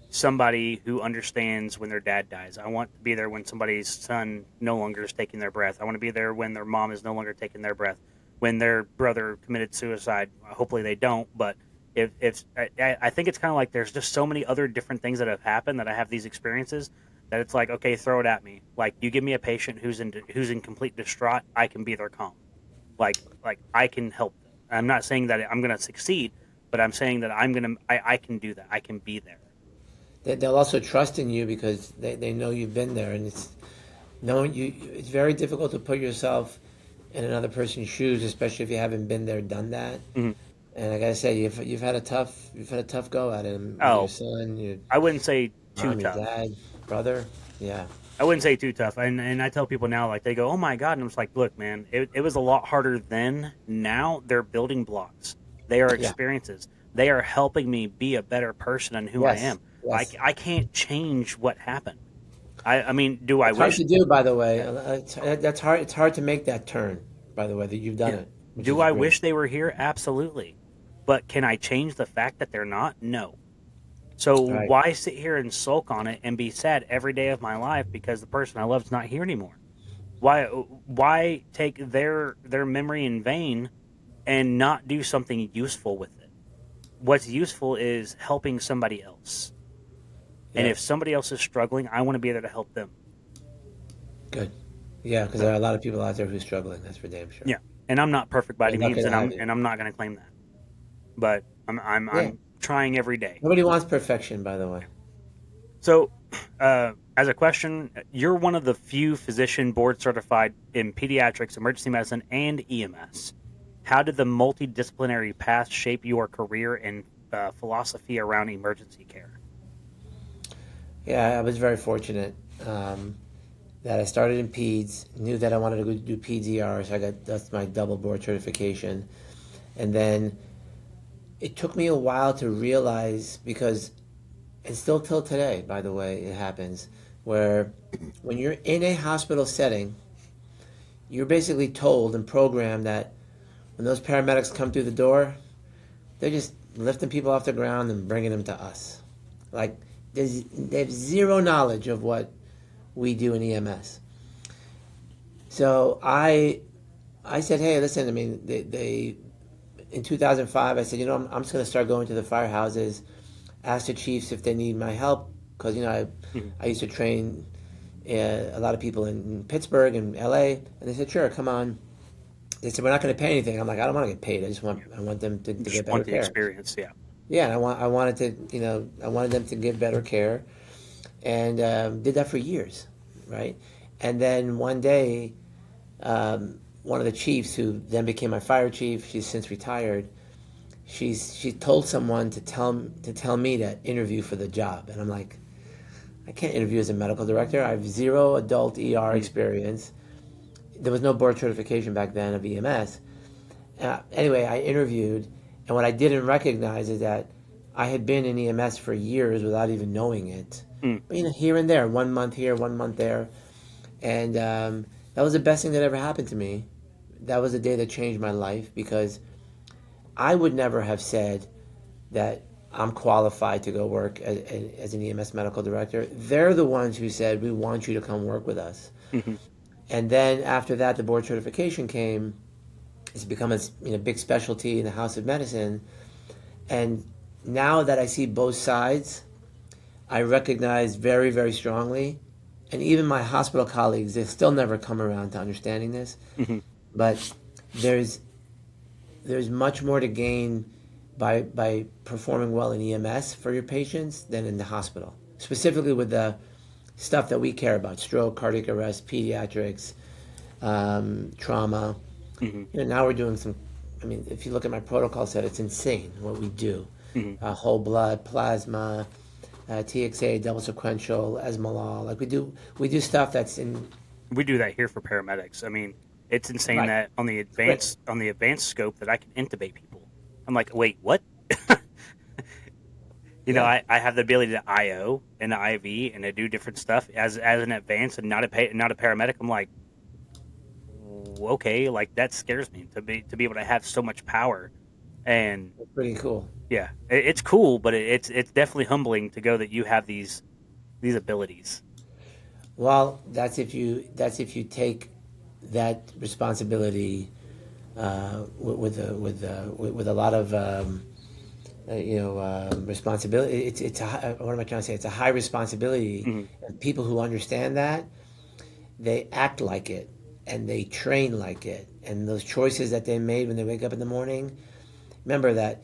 somebody who understands when their dad dies. I want to be there when somebody's son no longer is taking their breath. I want to be there when their mom is no longer taking their breath. When their brother committed suicide, hopefully they don't. But if I think it's kind of like there's just so many other different things that have happened that I have these experiences that it's like, okay, throw it at me. Like, you give me a patient who's in complete distraught, I can be their calm. Like I can help them. I'm not saying that I'm going to succeed, but I'm saying that I can do that. I can be there. They'll also trust in you because they know you've been there, and it's knowing you. It's very difficult to put yourself in another person's shoes, especially if you haven't been there, done that. Mm-hmm. And I gotta say, you've had a tough go at it. Oh, Your son, your I wouldn't say too mom, your tough. dad, brother. Yeah. I wouldn't say too tough. And I tell people now, like, they go, oh my God. And I'm just like, look, man, it was a lot harder then. Now they're building blocks. They are Yeah. experiences. They are helping me be a better person on who I Yes. am. Yes. I can't change what happened. I mean, do I It's hard wish? to do, by the way. That's hard. It's hard to make that turn, by the way, that you've done Yeah. it. Which Do is I great. wish they were here? Absolutely. But can I change the fact that they're not? No. So Right. why sit here and sulk on it and be sad every day of my life because the person I love is not here anymore? Why take their memory in vain and not do something useful with it? What's useful is helping somebody else. And Yeah. if somebody else is struggling, I want to be there to help them. Good. Yeah, because there are a lot of people out there who are struggling. That's for damn sure. Yeah. And I'm not perfect by any They're lucky means, to and have you. I'm not going to claim that. But Yeah. I'm trying every day. Nobody wants perfection, by the way. So, as a question, you're one of the few physician board certified in pediatrics, emergency medicine, and EMS. How did the multidisciplinary path shape your career and philosophy around emergency care? Yeah, I was very fortunate that I started in peds, knew that I wanted to go do peds ER, so that's my double board certification. And then it took me a while to realize, because, and still till today, by the way, it happens, where when you're in a hospital setting, you're basically told and programmed that when those paramedics come through the door, they're just lifting people off the ground and bringing them to us. Like, they have zero knowledge of what we do in EMS. So I said, hey, listen, I mean, they in 2005, I said, I'm just going to start going to the firehouses, ask the chiefs if they need my help, because, I used to train a lot of people in Pittsburgh and LA, and they said, sure, come on. They said, we're not going to pay anything. I'm like, I don't want to get paid. I want them to Just get better want the care. experience, yeah. Yeah, and I wanted them to give better care, and did that for years, right? And then one day, one of the chiefs, who then became my fire chief, she's since retired, she told someone to tell me to interview for the job, and I'm like, I can't interview as a medical director. I have zero adult ER experience. There was no board certification back then of EMS. Anyway, I interviewed, and what I didn't recognize is that I had been in EMS for years without even knowing it. But, here and there, 1 month here, 1 month there. And that was the best thing that ever happened to me. That was the day that changed my life, because I would never have said that I'm qualified to go work as an EMS medical director. They're the ones who said, we want you to come work with us. Mm-hmm. And then after that, the board certification came. It's become a big specialty in the House of Medicine. And now that I see both sides, I recognize very, very strongly, and even my hospital colleagues, they still never come around to understanding this. Mm-hmm. But there's much more to gain by performing well in EMS for your patients than in the hospital, specifically with the stuff that we care about: stroke, cardiac arrest, pediatrics, trauma. Mm-hmm. Now we're doing some. I mean, if you look at my protocol set, it's insane what we do. Mm-hmm. Whole blood, plasma, TXA, double sequential, esmolol. Like we do stuff that's in. We do that here for paramedics. I mean, it's insane Right. that on the advanced scope that I can intubate people. I'm like, wait, what? You know, I have the ability to IO and IV and to do different stuff as an advanced and not a paramedic. I'm like, okay, like that scares me to be able to have so much power, and It's pretty cool. yeah, it's cool, but it's definitely humbling to go that you have these abilities. Well, that's if you take that responsibility with a lot of responsibility. It's what am I trying to say? It's a high responsibility, Mm-hmm. and people who understand that, they act like it and they train like it, and those choices that they made when they wake up in the morning. Remember that.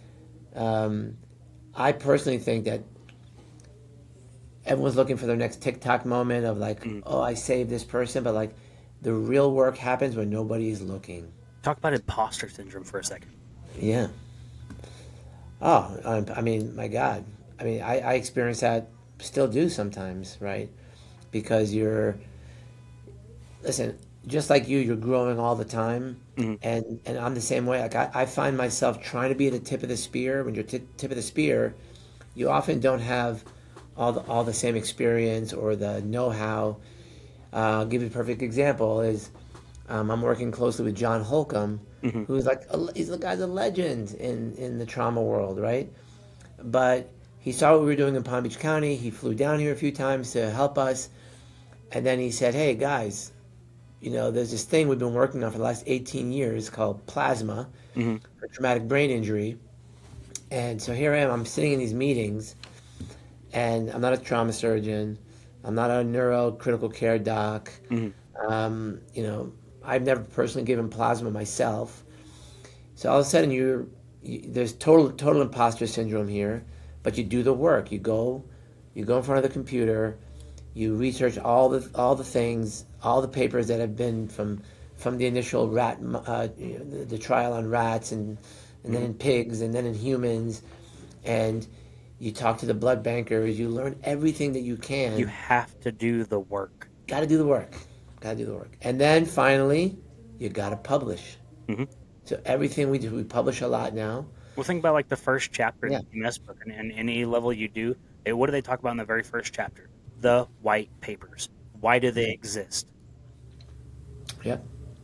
I personally think that everyone's looking for their next TikTok moment of like, oh, I saved this person, but like the real work happens when nobody's looking. Talk about imposter syndrome for a second. Yeah. Oh, I mean, my God. I mean, I experience that, still do sometimes, right? Because listen, just like you're growing all the time, and I'm the same way. Like I find myself trying to be at the tip of the spear. When you're tip of the spear, you often don't have all the same experience or the know-how. I'll give you a perfect example is I'm working closely with John Holcomb, who's like he's the guy's a legend in the trauma world, right? But he saw what we were doing in Palm Beach County. He flew down here a few times to help us, and then he said, "Hey guys, there's this thing we've been working on for the last 18 years called plasma for traumatic brain injury." And so here I am. I'm sitting in these meetings, and I'm not a trauma surgeon. I'm not a neuro critical care doc. I've never personally given plasma myself. So all of a sudden, there's total imposter syndrome here. But you do the work. You go in front of the computer. You research all the things, all the papers that have been from the initial rat, the trial on rats, and then in pigs, and then in humans, and you talk to the blood bankers. You learn everything that you can. You have to do the work. Got to do the work. And then finally, you got to publish. So everything we do, we publish a lot now. Well, think about like the first chapter in the MS book, and any level you do. What do they talk about in the very first chapter? The white papers. Why do they exist? Yeah.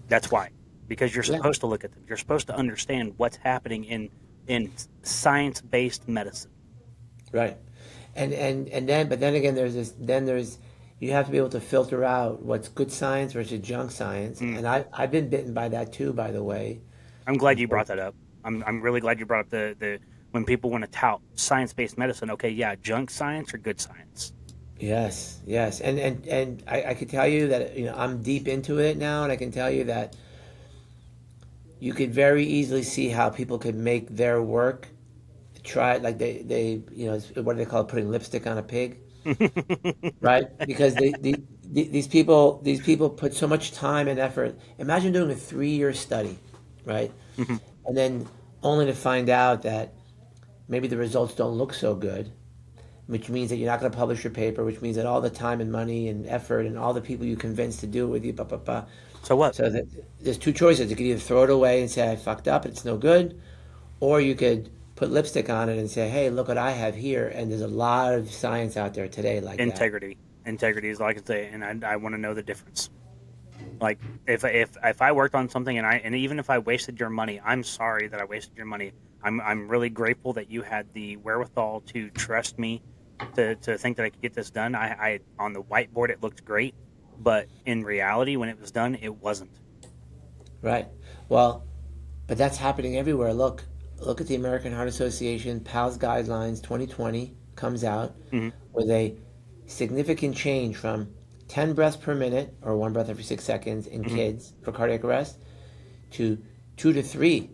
That's why. Because you're supposed to look at them. You're supposed to understand what's happening in science-based medicine. Right. And then again, you have to be able to filter out what's good science versus junk science. And I've been bitten by that too, by the way. I'm glad you brought that up. I'm really glad you brought up the when people want to tout science-based medicine. Okay, yeah, junk science or good science. Yes. And I can tell you that I'm deep into it now, and I can tell you that you could very easily see how people could make their work try like they what do they call it, putting lipstick on a pig. Right? Because these people put so much time and effort. Imagine doing a 3-year study, right? And then only to find out that maybe the results don't look so good, which means that you're not going to publish your paper, which means that all the time and money and effort and all the people you convinced to do it with you, So what? So there's two choices. You could either throw it away and say, I fucked up, it's no good, or you could put lipstick on it and say, hey, look what I have here. And there's a lot of science out there today like integrity. Integrity is all I can say, and I want to know the difference. Like if I worked on something and even if I wasted your money, I'm sorry that I wasted your money. I'm really grateful that you had the wherewithal to trust me to think that I could get this done. I on the whiteboard it looked great, but in reality when it was done it wasn't. Right. Well, but that's happening everywhere. Look at the American Heart Association PALS guidelines 2020 comes out. with a significant change from 10 breaths per minute, or one breath every 6 seconds in kids for cardiac arrest, to 2 to 3.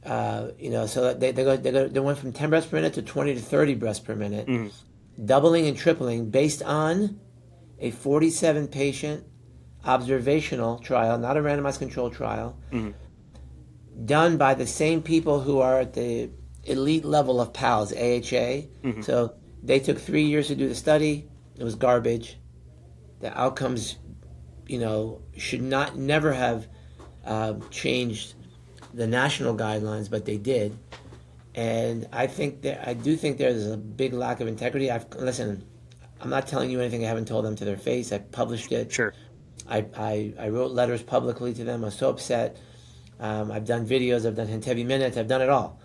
So that they went from 10 breaths per minute to 20 to 30 breaths per minute, doubling and tripling based on a 47 patient observational trial, not a randomized controlled trial, done by the same people who are at the elite level of PALS, AHA. So they took 3 years to do the study. It was garbage. The outcomes, should never have changed the national guidelines, but they did. And I do think there's a big lack of integrity. Listen, I'm not telling you anything I haven't told them to their face. I published it. Sure. I wrote letters publicly to them. I was so upset. I've done videos. I've done Handtevy minutes. I've done it all.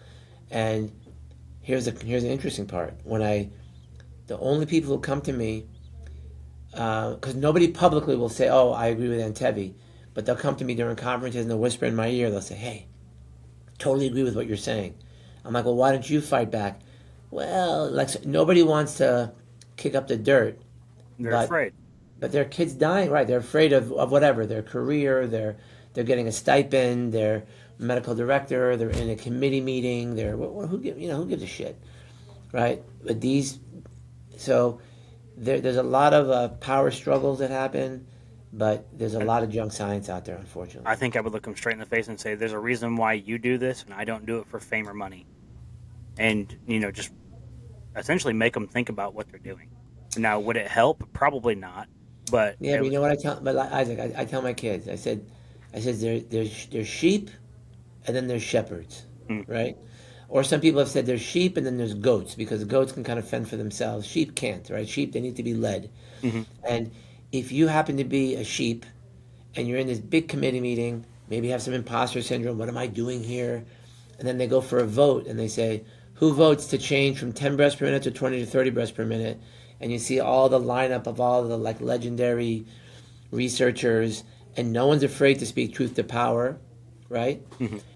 And here's the interesting part. The only people who come to me, because nobody publicly will say, "Oh, I agree with Antevy," but they'll come to me during conferences and they'll whisper in my ear. They'll say, "Hey, totally agree with what you're saying." I'm like, "Well, why don't you fight back?" Well, nobody wants to kick up the dirt. They're afraid. But their kids dying, right? They're afraid of whatever, their career. They're getting a stipend. They're medical director. They're in a committee meeting. Who gives a shit, right? But there's a lot of power struggles that happen, but there's a lot of junk science out there, unfortunately. I think I would look them straight in the face and say, "There's a reason why you do this, and I don't do it for fame or money," and just essentially make them think about what they're doing. Now, would it help? Probably not. But yeah, but you know what I tell? But Isaac, I tell my kids. I said there's sheep, and then there's shepherds, right? Or some people have said there's sheep and then there's goats, because goats can kind of fend for themselves. Sheep can't, right? Sheep, they need to be led. And if you happen to be a sheep and you're in this big committee meeting, maybe you have some imposter syndrome. What am I doing here? And then they go for a vote and they say, who votes to change from 10 breaths per minute to 20 to 30 breaths per minute? And you see all the lineup of all the legendary researchers, and no one's afraid to speak truth to power, right?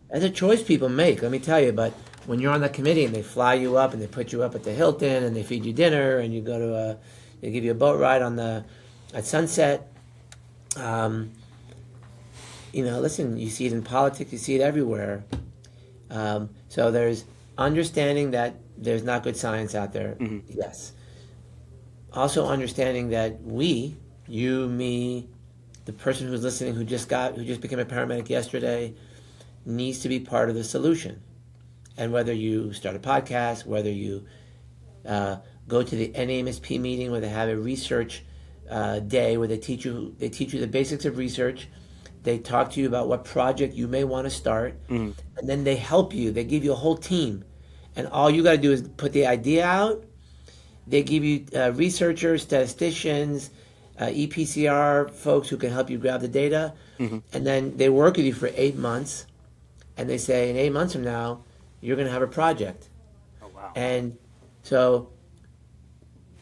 That's a choice people make, let me tell you. But when you're on that committee and they fly you up and they put you up at the Hilton and they feed you dinner and you go to they give you a boat ride at sunset, listen, you see it in politics, you see it everywhere. So there's understanding that there's not good science out there, yes. Also understanding that you, me, the person who's listening who just became a paramedic yesterday, needs to be part of the solution. And whether you start a podcast, whether you go to the NAMSP meeting where they have a research day where they teach you the basics of research, they talk to you about what project you may want to start, and then they help you. They give you a whole team, and all you got to do is put the idea out. They give you researchers, statisticians, EPCR folks who can help you grab the data, and then they work with you for 8 months, and they say in 8 months from now you're going to have a project. Oh wow! And so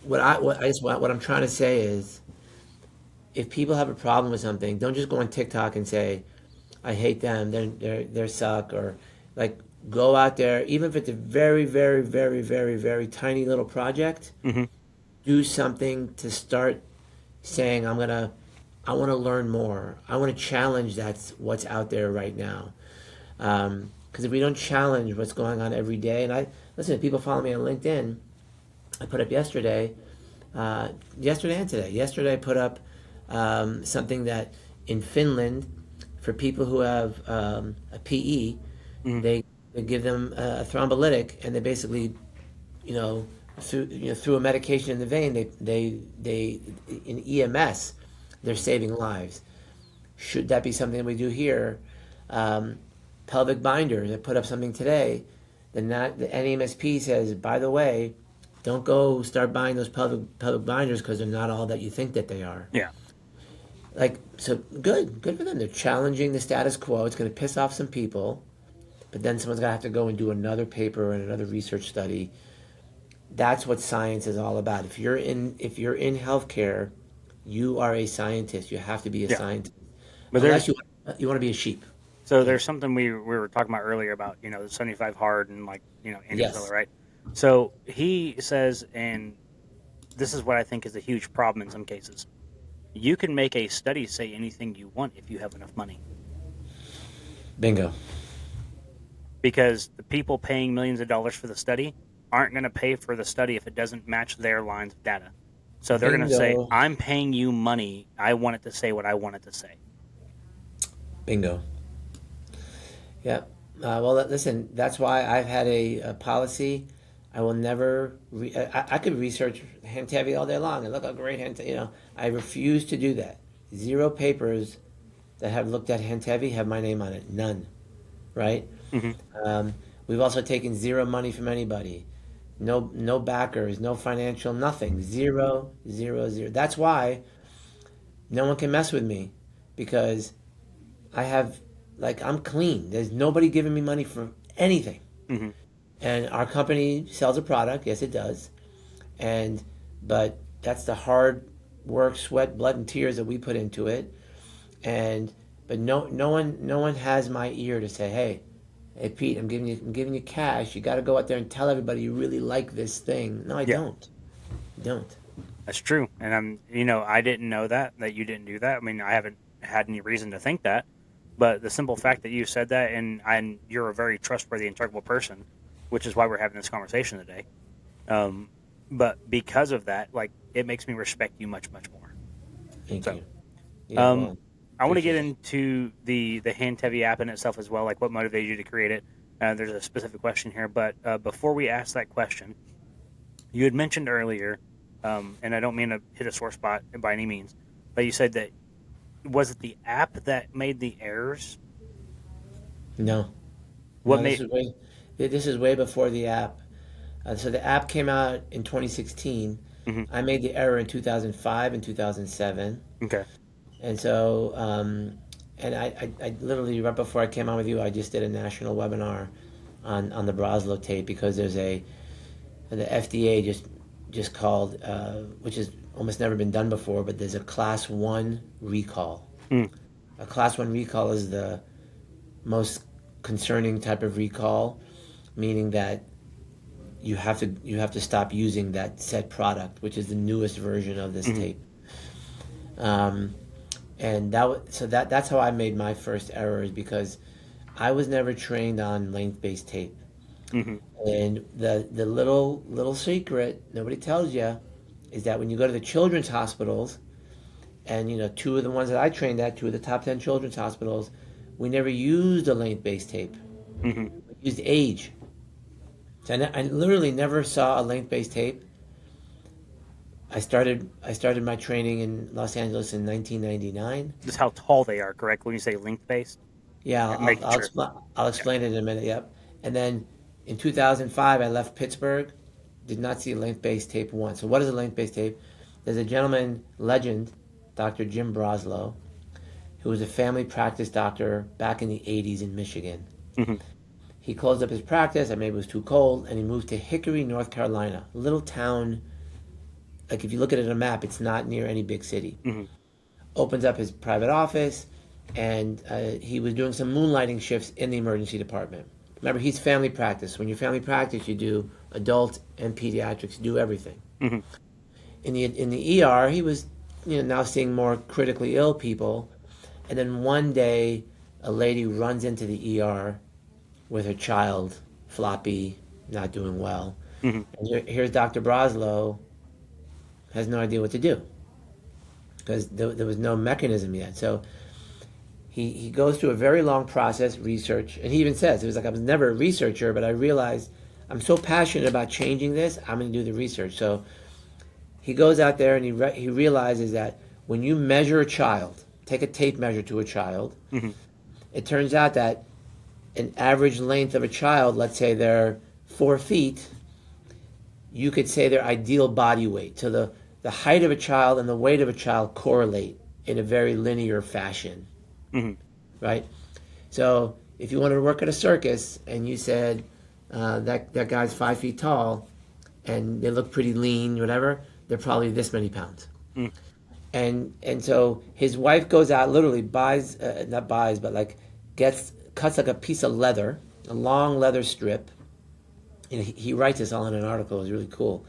what I'm trying to say is, if people have a problem with something, don't just go on TikTok and say, "I hate them. They suck," or go out there, even if it's a very, very, very, very, very tiny little project. Do something to start saying, I want to learn more. I want to challenge what's out there right now. Because if we don't challenge what's going on every day, and listen, if people follow me on LinkedIn, I put up yesterday and today. Yesterday I put up something that in Finland, for people who have a PE, they give them a thrombolytic, and they basically, through a medication in the vein, they in EMS, they're saving lives. Should that be something we do here? Pelvic binders. I put up something today. The NAMSP says, by the way, don't go start buying those pelvic binders because they're not all that you think that they are. Yeah. So good for them. They're challenging the status quo. It's going to piss off some people, but then someone's going to have to go and do another paper and another research study. That's what science is all about. If you're in healthcare, you are a scientist. You have to be a scientist. But unless you want to be a sheep. So there's something we were talking about earlier about, the 75 hard and Andrew Yes. Miller, right? So he says, and this is what I think is a huge problem in some cases. You can make a study say anything you want if you have enough money. Bingo. Because the people paying millions of dollars for the study aren't going to pay for the study if it doesn't match their lines of data. So they're going to say, I'm paying you money. I want it to say what I want it to say. Bingo. Yeah. Well, listen, that's why I've had a policy. I will never, I could research Handtevy all day long and look how great Handtevy, I refuse to do that. 0 papers that have looked at Handtevy have my name on it. None. Right? Mm-hmm. We've also taken 0 money from anybody. No backers, no financial, nothing. 0, 0, 0. That's why no one can mess with me, because I have, I'm clean. There's nobody giving me money for anything. Mm-hmm. And our company sells a product. Yes, it does. But that's the hard work, sweat, blood, and tears that we put into it. But no one has my ear to say, hey, Pete, I'm giving you cash. You got to go out there and tell everybody you really like this thing. No, I don't. That's true. And I didn't know that you didn't do that. I mean, I haven't had any reason to think that, but the simple fact that you said that, and you're a very trustworthy and trustable person, which is why we're having this conversation today. But because of that, it makes me respect you much, much more. Thank you. Yeah, I want to get into the Handtevy app in itself as well, what motivated you to create it. There's a specific question here, but before we ask that question, you had mentioned earlier, and I don't mean to hit a sore spot by any means, but you said that, was it the app that made the errors? No. This is way before the app. So the app came out in 2016. Mm-hmm. I made the error in 2005 and 2007. Okay. And so, and I literally, right before I came on with you, I just did a national webinar on the Broslow tape, because there's the FDA just called, which has almost never been done before, but there's a class 1 recall. A class 1 recall is the most concerning type of recall, meaning that you have to stop using that said product, which is the newest version of this tape. And that's how I made my first errors, because I was never trained on length-based tape. Mm-hmm. And the little secret nobody tells you is that when you go to the children's hospitals, and 2 of the ones that I trained at, 2 of the top 10 children's hospitals, we never used a length-based tape. Mm-hmm. We used age. So I literally never saw a length-based tape. I started my training in Los Angeles in 1999. This is how tall they are, correct? When you say length-based? Yeah, I'll explain it in a minute, yep. And then in 2005, I left Pittsburgh, did not see a length-based tape once. So what is a length-based tape? There's a gentleman, legend, Dr. Jim Broslow, who was a family practice doctor back in the 80s in Michigan. Mm-hmm. He closed up his practice, maybe it was too cold, and he moved to Hickory, North Carolina, a little town. If you look at it on a map, it's not near any big city. Mm-hmm. Opens up his private office, and he was doing some moonlighting shifts in the emergency department. Remember, he's family practice. When you're family practice, you do adult and pediatrics, you do everything. Mm-hmm. In the ER, he was now seeing more critically ill people, and then one day, a lady runs into the ER with her child, floppy, not doing well. Mm-hmm. And here's Dr. Broslow, has no idea what to do, because there was no mechanism yet. So he goes through a very long process, research, and he even says, it was I was never a researcher, but I realized I'm so passionate about changing this, I'm going to do the research. So he goes out there and he realizes that when you measure a child, take a tape measure to a child, mm-hmm. it turns out that an average length of a child, let's say they're 4 feet, you could say their ideal body weight. So the height of a child and the weight of a child correlate in a very linear fashion, mm-hmm. right? So if you wanted to work at a circus and you said that guy's 5 feet tall and they look pretty lean, whatever, they're probably this many pounds. Mm. And so his wife goes out, literally buys, not buys, but cuts a piece of leather, a long leather strip. And he writes this all in an article. It's really cool.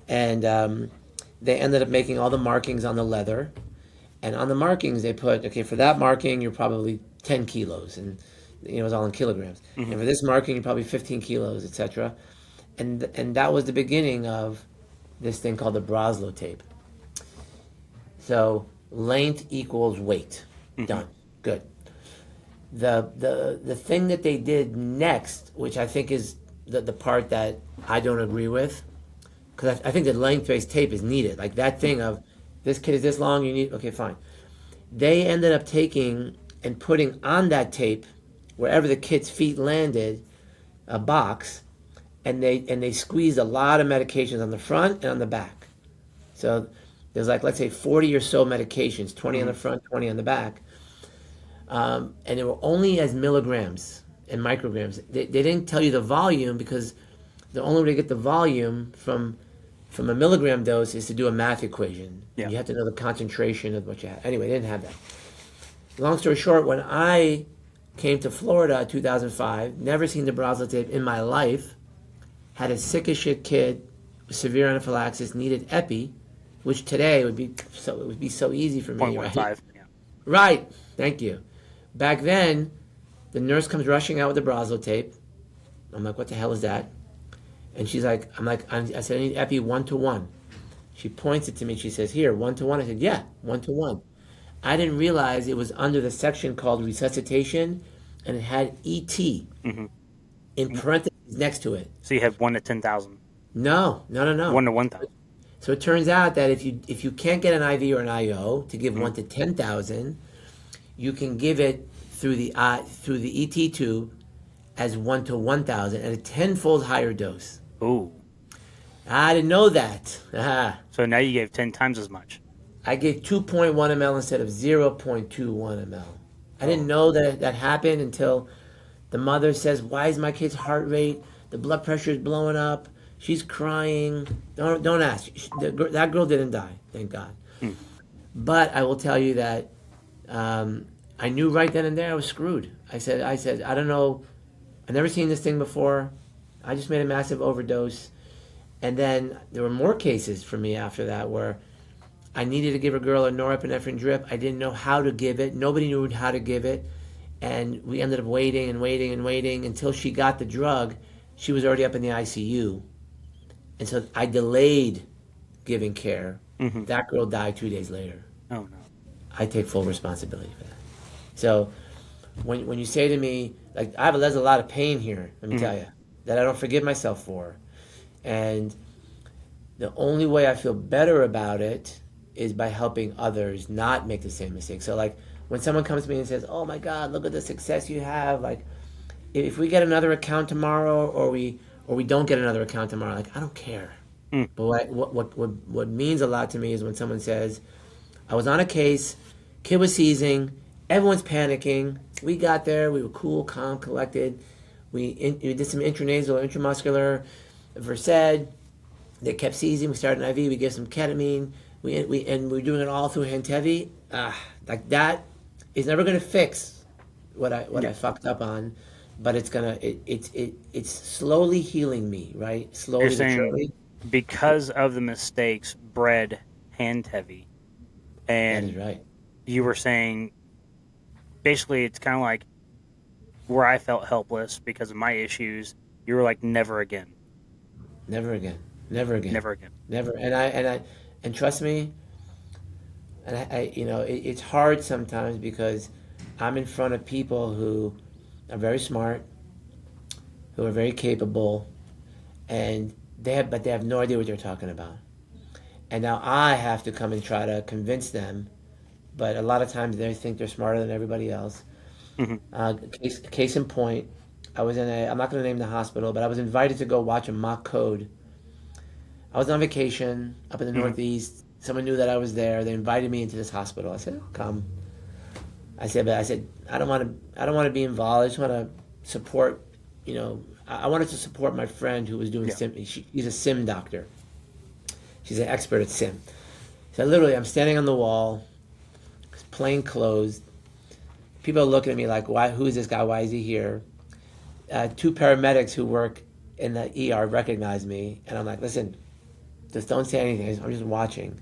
And they ended up making all the markings on the leather. And on the markings, they put, okay, for that marking, you're probably 10 kilos. And, it was all in kilograms. And for this marking, you're probably 15 kilos, etc. And that was the beginning of this thing called the Broslow tape. So length equals weight. Done. Good. The thing that they did next, which I think is the part that I don't agree with, because I think that length-based tape is needed. Like that thing of, this kid is this long, you need, okay, fine. They ended up taking and putting on that tape, wherever the kid's feet landed, a box, and they squeezed a lot of medications on the front and on the back. So there's like, let's say 40 or so medications, 20 on the front, 20 on the back. And they were only as milligrams and micrograms. They didn't tell you the volume, because the only way to get the volume from a milligram dose is to do a math equation. Yeah. You have to know the concentration of what you have. Anyway, they didn't have that. Long story short, when I came to Florida in 2005, never seen the Broslow tape in my life, had a sick as shit kid with severe anaphylaxis, needed epi, which today would be so easy for me. 0.15. Right? Yeah. Right. Thank you. Back then, the nurse comes rushing out with the Broslow tape. I'm like, what the hell is that? And she's like, I said, I need epi 1-to-1. She points it to me. She says, here, 1-to-1. I said, yeah, 1-to-1. I didn't realize it was under the section called resuscitation, and it had ET in parentheses next to it. So you have 1 to 10,000. No. 1 to 1,000. So it turns out that if you can't get an IV or an IO to give 1 to 10,000, you can give it through the ET tube as 1 to 1,000 at a tenfold higher dose. Ooh. I didn't know that. So now you gave 10 times as much. I gave 2.1 ml instead of 0.21 ml. I didn't know that happened until the mother says, why is my kid's heart rate, the blood pressure is blowing up, she's crying. Don't ask. That girl didn't die, thank God. But I will tell you that I knew right then and there I was screwed. I said, I don't know, I've never seen this thing before. I just made a massive overdose. And then there were more cases for me after that where I needed to give a girl a norepinephrine drip. I didn't know how to give it. Nobody knew how to give it. And we ended up waiting until she got the drug. She was already up in the ICU. And so I delayed giving care. That girl died 2 days later. Oh, no. I take full responsibility for that. So when you say to me, like, there's a lot of pain here, let me tell you, that I don't forgive myself for. And the only way I feel better about it is by helping others not make the same mistake. So like when someone comes to me and says, oh my God, look at the success you have. Like if we get another account tomorrow or we don't get another account tomorrow, like I don't care. But what means a lot to me is when someone says, I was on a case, kid was seizing, everyone's panicking. We got there, we were cool, calm, collected. We did some intranasal, intramuscular Versed. They kept seizing. We started an IV. We gave some ketamine. We were doing it all through Handtevy. Like that is never going to fix what I fucked up on, but it's slowly healing me, right? Slowly. You're saying surely. Because of the mistakes bred Handtevy, and That is right. you were saying basically it's kind of like where I felt helpless because of my issues. You were like, never again. Never again. Never again. Never again. Never. And trust me. And it's hard sometimes because I'm in front of people who are very smart, who are very capable, and they have no idea what they're talking about. And now I have to come and try to convince them, but a lot of times they think they're smarter than everybody else. Case in point, I was I'm not going to name the hospital, but I was invited to go watch a mock code. I was on vacation up in the Northeast. Someone knew that I was there. They invited me into this hospital. I said, I'll come. I said, I don't want to be involved. I just want to support, I wanted to support my friend who was doing sim. He's a sim doctor. She's an expert at sim. So literally, I'm standing on the wall, plain clothes. People are looking at me like, "Why? Who is this guy? Why is he here?" Two paramedics who work in the ER recognize me, and I'm like, "Listen, Just don't say anything. I'm just watching.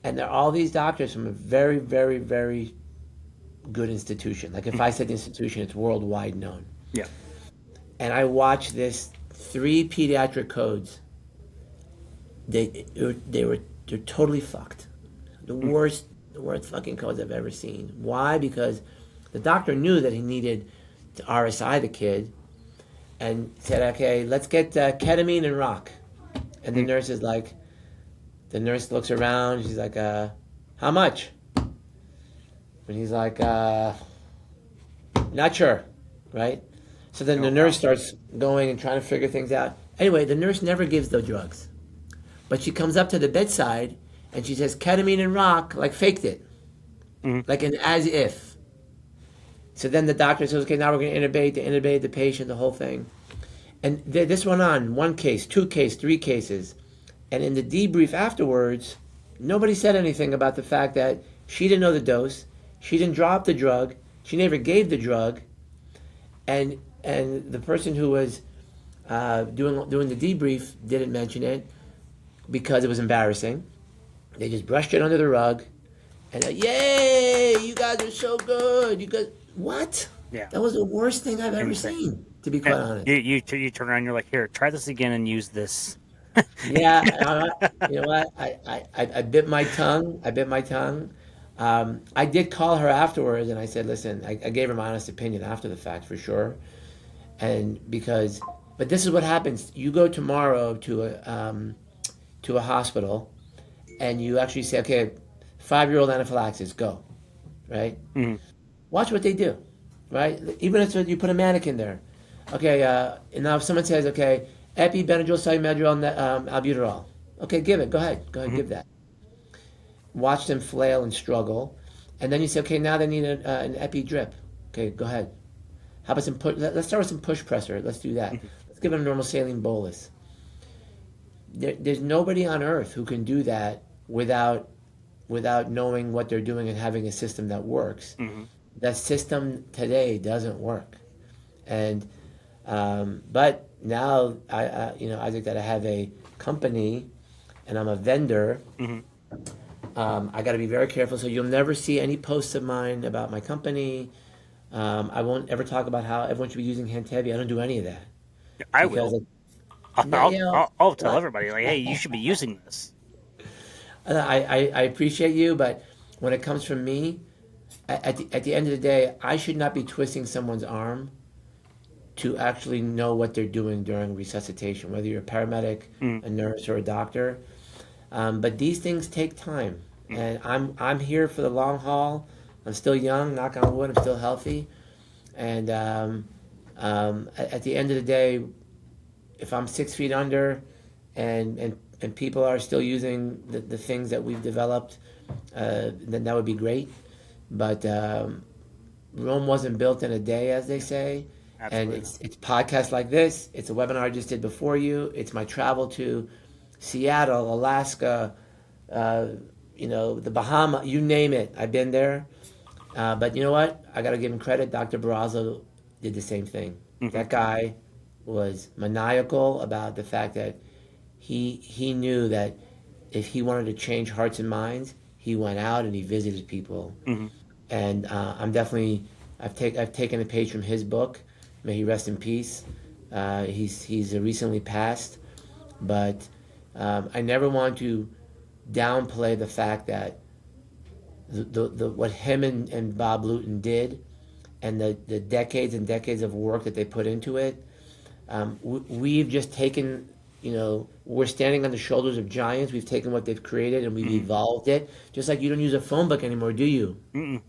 And there are all these doctors from a very, very, very good institution. Like if I said the institution, it's worldwide known. Yeah. And I watched this 3 pediatric codes. They're totally fucked. The worst fucking codes I've ever seen. Why? Because the doctor knew that he needed to RSI the kid and said, okay, let's get ketamine and rock. And the nurse is like, the nurse looks around, she's like, how much? And he's like, not sure, right? So then the nurse starts going and trying to figure things out. Anyway, the nurse never gives the drugs. But she comes up to the bedside and she says, ketamine and rock, like faked it. Like an as if. So then the doctor says, okay, now we're going to intubate the patient, the whole thing. And this went on, 1 case, 2 cases, 3 cases. And in the debrief afterwards, nobody said anything about the fact that she didn't know the dose, she didn't drop the drug, she never gave the drug, and the person who was doing the debrief didn't mention it because it was embarrassing. They just brushed it under the rug, and yay, you guys are so good. You guys, what? Yeah. That was the worst thing I've ever seen, to be quite honest. You turn around, you're like, here, try this again and use this. Yeah, you know what? I bit my tongue. I did call her afterwards, and I said, listen, I gave her my honest opinion after the fact, for sure. But this is what happens. You go tomorrow to a hospital, and you actually say, okay, 5-year-old anaphylaxis, go, right? Watch what they do, right? Even if you put a mannequin there. Okay, and now if someone says, okay, epi, Benadryl, Salmeterol, albuterol. Okay, give it. Go ahead, give that. Watch them flail and struggle, and then you say, okay, now they need an epi drip. Okay, go ahead. How about some push? Let's start with some push pressor. Let's do that. Let's give them a normal saline bolus. There's nobody on earth who can do that without knowing what they're doing and having a system that works. That system today doesn't work, and but now Isaac, that I have a company and I'm a vendor. I got to be very careful. So you'll never see any posts of mine about my company. I won't ever talk about how everyone should be using Handtevy. I don't do any of that. I will. I'll tell everybody, like, hey, you should be using this. I appreciate you, but when it comes from me, at the end of the day, I should not be twisting someone's arm to actually know what they're doing during resuscitation, whether you're a paramedic, a nurse, or a doctor. But these things take time, and I'm here for the long haul. I'm still young, knock on wood. I'm still healthy, and at the end of the day, if I'm 6 feet under, and people are still using the things that we've developed, then that would be great. But Rome wasn't built in a day, as they say. Absolutely. And it's podcasts like this. It's a webinar I just did before you. It's my travel to Seattle, Alaska, the Bahamas, you name it. I've been there. But you know what? I got to give him credit. Dr. Barrazo did the same thing. That guy was maniacal about the fact that he knew that if he wanted to change hearts and minds, he went out and he visited people. And I've taken a page from his book. May he rest in peace. He's recently passed, but I never want to downplay the fact that the what him and Bob Luton did, and the decades and decades of work that they put into it. We've just taken, we're standing on the shoulders of giants. We've taken what they've created and we've evolved it. Just like you don't use a phone book anymore, do you?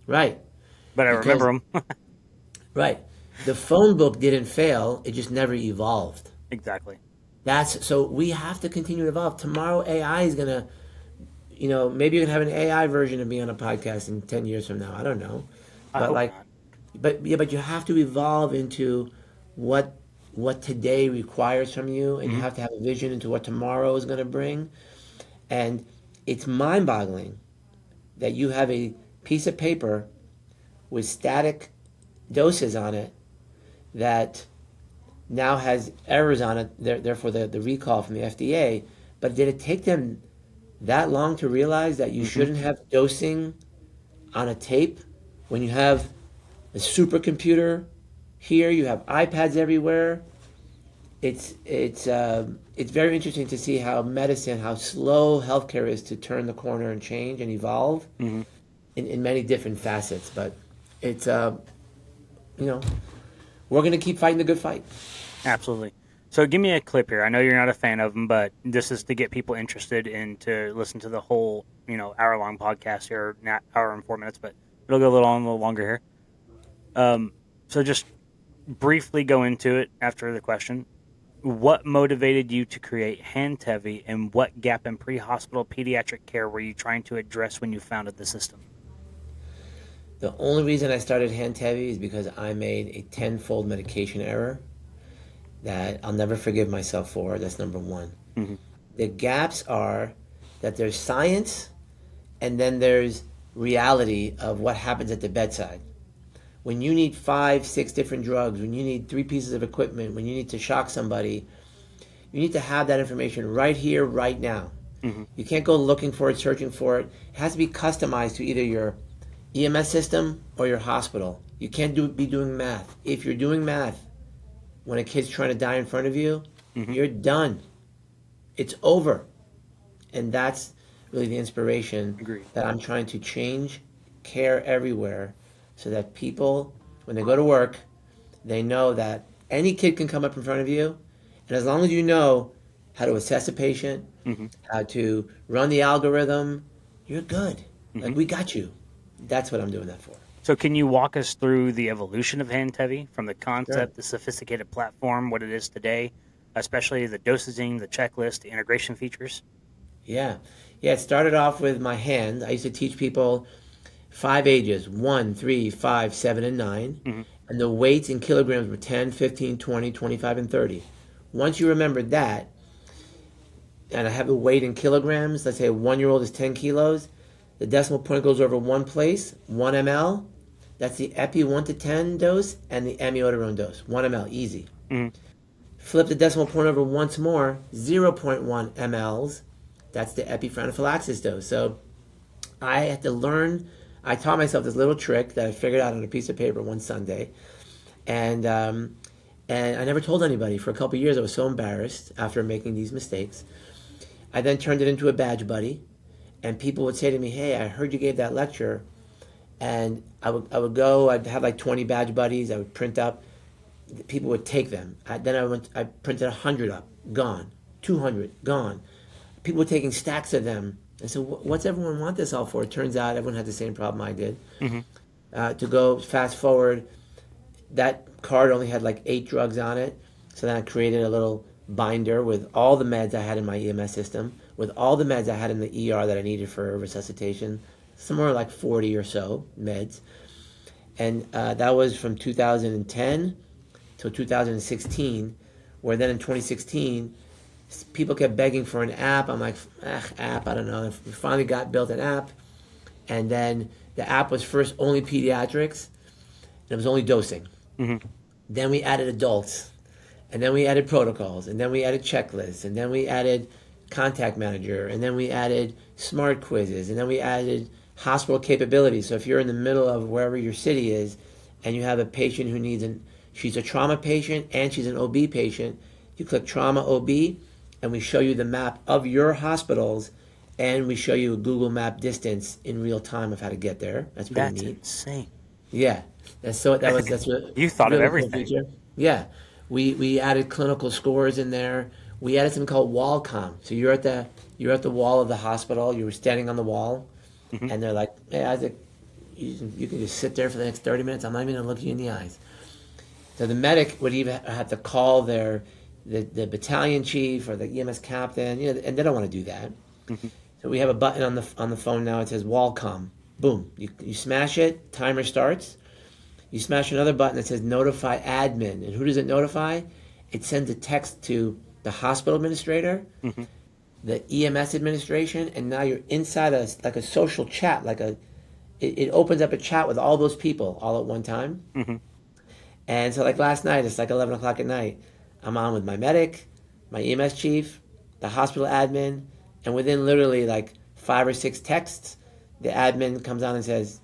Right. But I remember them. Right. The phone book didn't fail. It just never evolved. Exactly. So we have to continue to evolve. Tomorrow AI is going to, maybe you're going to have an AI version of me on a podcast in 10 years from now. I don't know. But you have to evolve into what today requires from you, and you have to have a vision into what tomorrow is going to bring. And it's mind-boggling that you have a piece of paper with static doses on it that now has errors on it, therefore the recall from the FDA. But did it take them that long to realize that you shouldn't have dosing on a tape when you have a supercomputer here, you have iPads everywhere? It's very interesting to see how medicine, how slow healthcare is to turn the corner and change and evolve in many different facets. But it's we're going to keep fighting the good fight. Absolutely. So give me a clip here. I know you're not a fan of them, but this is to get people interested in to listen to the whole, hour-long podcast here, hour and 4 minutes, but it'll go a little longer here. So just briefly go into it after the question. What motivated you to create Handtevy, and what gap in pre-hospital pediatric care were you trying to address when you founded the system? The only reason I started Handtevy is because I made a tenfold medication error that I'll never forgive myself for. That's number one. The gaps are that there's science and then there's reality of what happens at the bedside. When you need 5, 6 different drugs, when you need 3 pieces of equipment, when you need to shock somebody, you need to have that information right here, right now. You can't go looking for it, searching for it. It has to be customized to either your EMS system or your hospital. You can't be doing math. If you're doing math when a kid's trying to die in front of you, you're done. It's over. And that's really the inspiration that I'm trying to change care everywhere, so that people, when they go to work, they know that any kid can come up in front of you, and as long as you know how to assess a patient, how to run the algorithm, you're good. Like, we got you. That's what I'm doing that for. So can you walk us through the evolution of Handtevy, from the concept, the sophisticated platform, what it is today, especially the dosaging, the checklist, the integration features? Yeah, it started off with my hand. I used to teach people 5 ages, 1, 3, 5, 7, and 9. And the weights in kilograms were 10, 15, 20, 25, and 30. Once you remembered that, and I have the weight in kilograms, let's say a 1-year-old is 10 kilos, the decimal point goes over one place, 1 ml. That's the epi 1 to 10 dose and the amiodarone dose, 1 ml, easy. Flip the decimal point over once more, 0.1 mLs. That's the epi for anaphylaxis dose. So I had to learn. I taught myself this little trick that I figured out on a piece of paper one Sunday, and I never told anybody for a couple of years. I was so embarrassed after making these mistakes. I then turned it into a badge buddy, and people would say to me, "Hey, I heard you gave that lecture," and I would go. I'd have like 20 badge buddies. I would print up. People would take them. I printed 100 up, gone. 200, gone. People were taking stacks of them. And so what's everyone want this all for? It turns out everyone had the same problem I did. To go fast forward, that card only had like 8 drugs on it. So then I created a little binder with all the meds I had in my EMS system, with all the meds I had in the ER that I needed for resuscitation, somewhere like 40 or so meds. And that was from 2010 till 2016, where then in 2016, people kept begging for an app. I'm like, app, I don't know. We finally built an app. And then the app was first only pediatrics, and it was only dosing. Then we added adults, and then we added protocols, and then we added checklists, and then we added contact manager, and then we added smart quizzes, and then we added hospital capabilities. So if you're in the middle of wherever your city is, and you have a patient who she's a trauma patient and she's an OB patient, you click trauma OB, and we show you the map of your hospitals, and we show you a Google Map distance in real time of how to get there. That's pretty neat. That's insane. Yeah, that's what you thought really of everything. Cool. Yeah, we added clinical scores in there. We added something called WallCom. So you're at the wall of the hospital. You were standing on the wall, and they're like, "Hey, Isaac, you can just sit there for the next 30 minutes. I'm not even gonna look you in the eyes." So the medic would even have to call the battalion chief or the EMS captain, and they don't want to do that. So we have a button on the phone now. It says WallCom. Boom. You smash it. Timer starts. You smash another button that says Notify Admin. And who does it notify? It sends a text to the hospital administrator, the EMS administration, and now you're inside a social chat. It opens up a chat with all those people all at one time. And so like last night, it's like 11 o'clock at night. I'm on with my medic, my EMS chief, the hospital admin, and within literally like 5 or 6 texts, the admin comes on and says,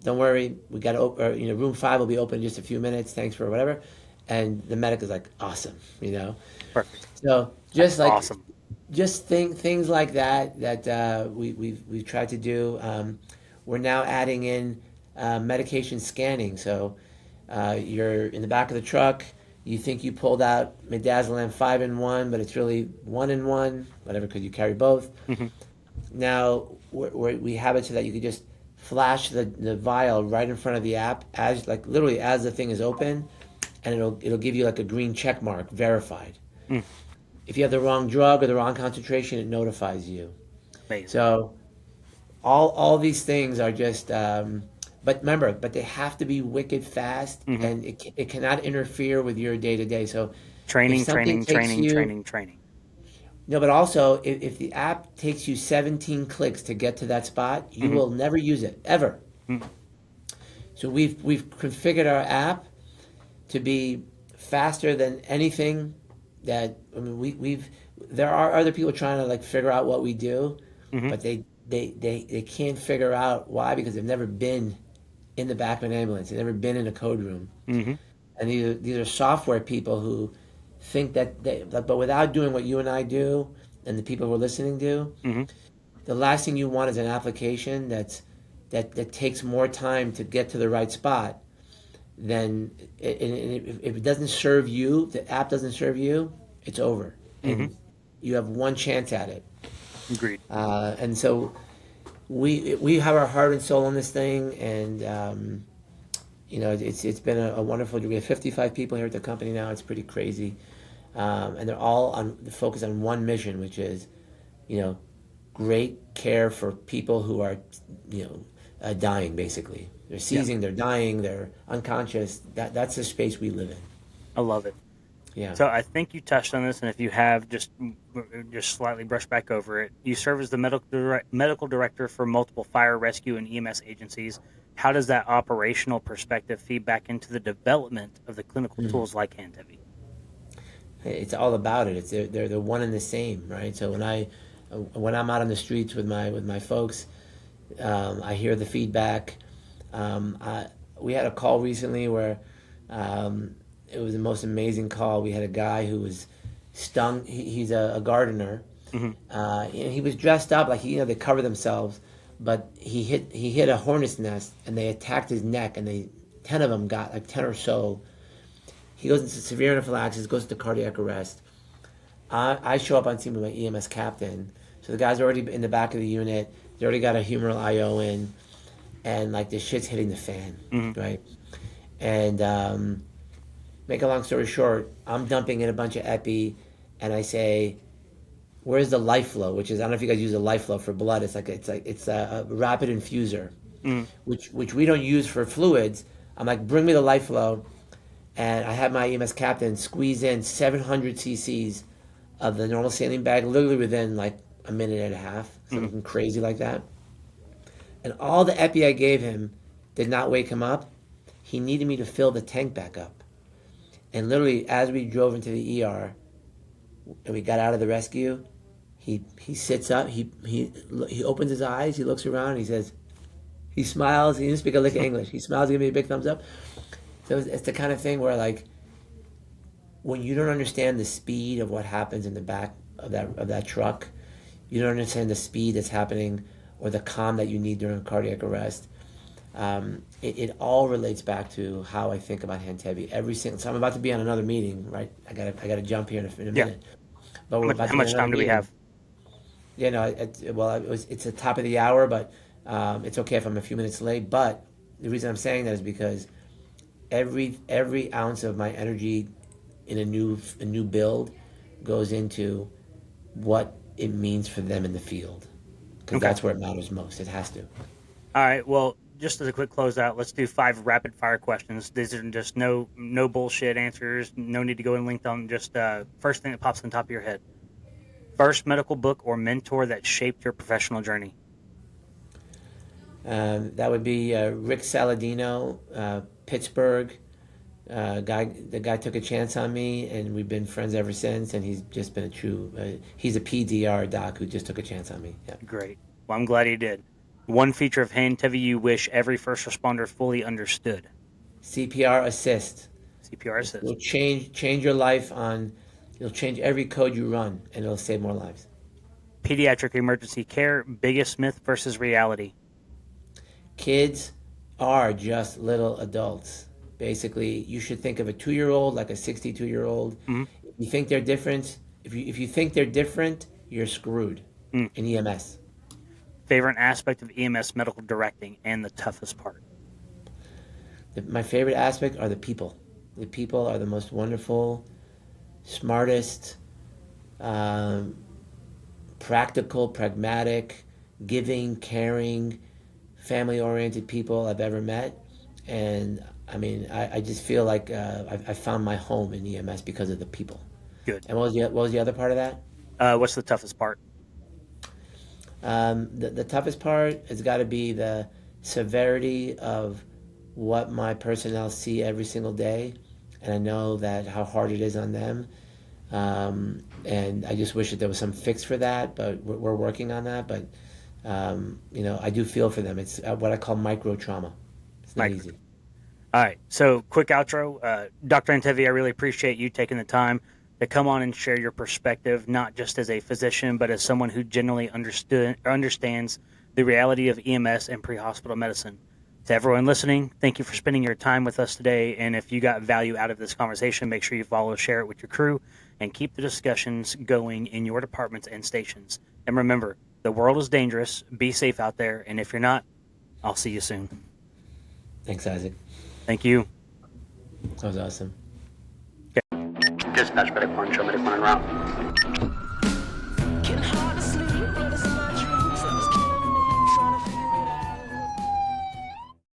"Don't worry, we got to room 5 will be open in just a few minutes. Thanks for whatever." And the medic is like, "Awesome," Perfect. So just like Awesome. just things like that we've tried to do. We're now adding in medication scanning. So you're in the back of the truck. You think you pulled out midazolam 5-in-1, but it's really 1-in-1, whatever, because you carry both. Now we have it so that you could just flash the vial right in front of the app as literally as the thing is open, and it'll give you like a green check mark, verified. If you have the wrong drug or the wrong concentration, it notifies you. Amazing. So all these things are just, but remember, they have to be wicked fast, and it cannot interfere with your day to day. So Training. No, but also if the app takes you 17 clicks to get to that spot, you will never use it ever. So we've configured our app to be faster than anything that there are other people trying to like figure out what we do, but they can't figure out why, because they've never been in the back of an ambulance, they've never been in a code room, and these are software people who think that but without doing what you and I do and the people who are listening do, the last thing you want is an application that takes more time to get to the right spot. Then if it doesn't serve you, the app doesn't serve you, it's over. And you have one chance at it. Agreed. And so we have our heart and soul on this thing, and it's been a wonderful. We have 55 people here at the company now. It's pretty crazy, and they're all focused on one mission, which is, great care for people who are, dying. Basically, they're seizing, they're dying, they're unconscious. That's the space we live in. I love it. Yeah. So I think you touched on this, and if you have, just slightly brush back over it. You serve as the medical director for multiple fire, rescue, and EMS agencies. How does that operational perspective feed back into the development of the clinical tools like Handtevy? It's all about it. They're the one and the same, right? So when I'm out on the streets with my folks, I hear the feedback. We had a call recently where it was the most amazing call. We had a guy who was stung. He's a gardener, and he was dressed up like they cover themselves, but he hit a hornet's nest, and they attacked his neck, and 10 of them got, like 10 or so. He goes into severe anaphylaxis, goes into cardiac arrest. I show up on scene with my EMS captain. So the guy's already in the back of the unit. They already got a humeral IO in, and like the shit's hitting the fan, right? And make a long story short, I'm dumping in a bunch of epi, and I say, "Where's the life flow?" Which is, I don't know if you guys use a life flow for blood. It's a rapid infuser, which we don't use for fluids. I'm like, "Bring me the life flow," and I have my EMS captain squeeze in 700 cc's of the normal saline bag, literally within like a minute and a half, something crazy like that. And all the epi I gave him did not wake him up. He needed me to fill the tank back up. And literally, as we drove into the ER, and we got out of the rescue, he sits up, he opens his eyes, he looks around, he says, he smiles, he didn't speak a lick of English, he smiles, gives me a big thumbs up. So it's the kind of thing where, like, when you don't understand the speed of what happens in the back of that truck, you don't understand the speed that's happening or the calm that you need during cardiac arrest. It all relates back to how I think about Handtevy. So I'm about to be on another meeting, right? I gotta jump here in a minute. But we're about How much time do we have? Yeah, no. It's the top of the hour, but it's okay if I'm a few minutes late. But the reason I'm saying that is because every ounce of my energy in a new build goes into what it means for them in the field, because that's where it matters most. It has to. All right. Well, just as a quick closeout, let's do 5 rapid fire questions. These are just no bullshit answers. No need to go in linked on. Just first thing that pops on the top of your head. First medical book or mentor that shaped your professional journey. That would be Rick Saladino, Pittsburgh. The guy took a chance on me, and we've been friends ever since. And he's just been a true. He's a PDR doc who just took a chance on me. Yeah. Great. Well, I'm glad he did. One feature of Handtevy you wish every first responder fully understood. CPR assist. CPR assist. It'll change your life on. It'll change every code you run, and it'll save more lives. Pediatric emergency care, biggest myth versus reality. Kids are just little adults. Basically, you should think of a 2-year-old like a 62-year-old. Mm-hmm. If you think they're different, if you think they're different, you're screwed in EMS. Favorite aspect of EMS medical directing and the toughest part. My favorite aspect are the people. The people are the most wonderful, smartest, practical, pragmatic, giving, caring, family-oriented people I've ever met. And I mean, I just feel like I found my home in EMS because of the people. Good. And what was the other part of that? What's the toughest part? The toughest part has got to be the severity of what my personnel see every single day. And I know that how hard it is on them. And I just wish that there was some fix for that, but we're working on that. But, I do feel for them. It's what I call micro trauma. It's not easy. All right. So quick outro. Dr. Antevy, I really appreciate you taking the time to come on and share your perspective, not just as a physician, but as someone who genuinely understands the reality of EMS and pre-hospital medicine. To everyone listening, thank you for spending your time with us today. And if you got value out of this conversation, make sure you follow, share it with your crew, and keep the discussions going in your departments and stations. And remember, the world is dangerous. Be safe out there. And if you're not, I'll see you soon. Thanks, Isaac. Thank you. That was awesome. Dispatch, medic 1, show medic 1 en route.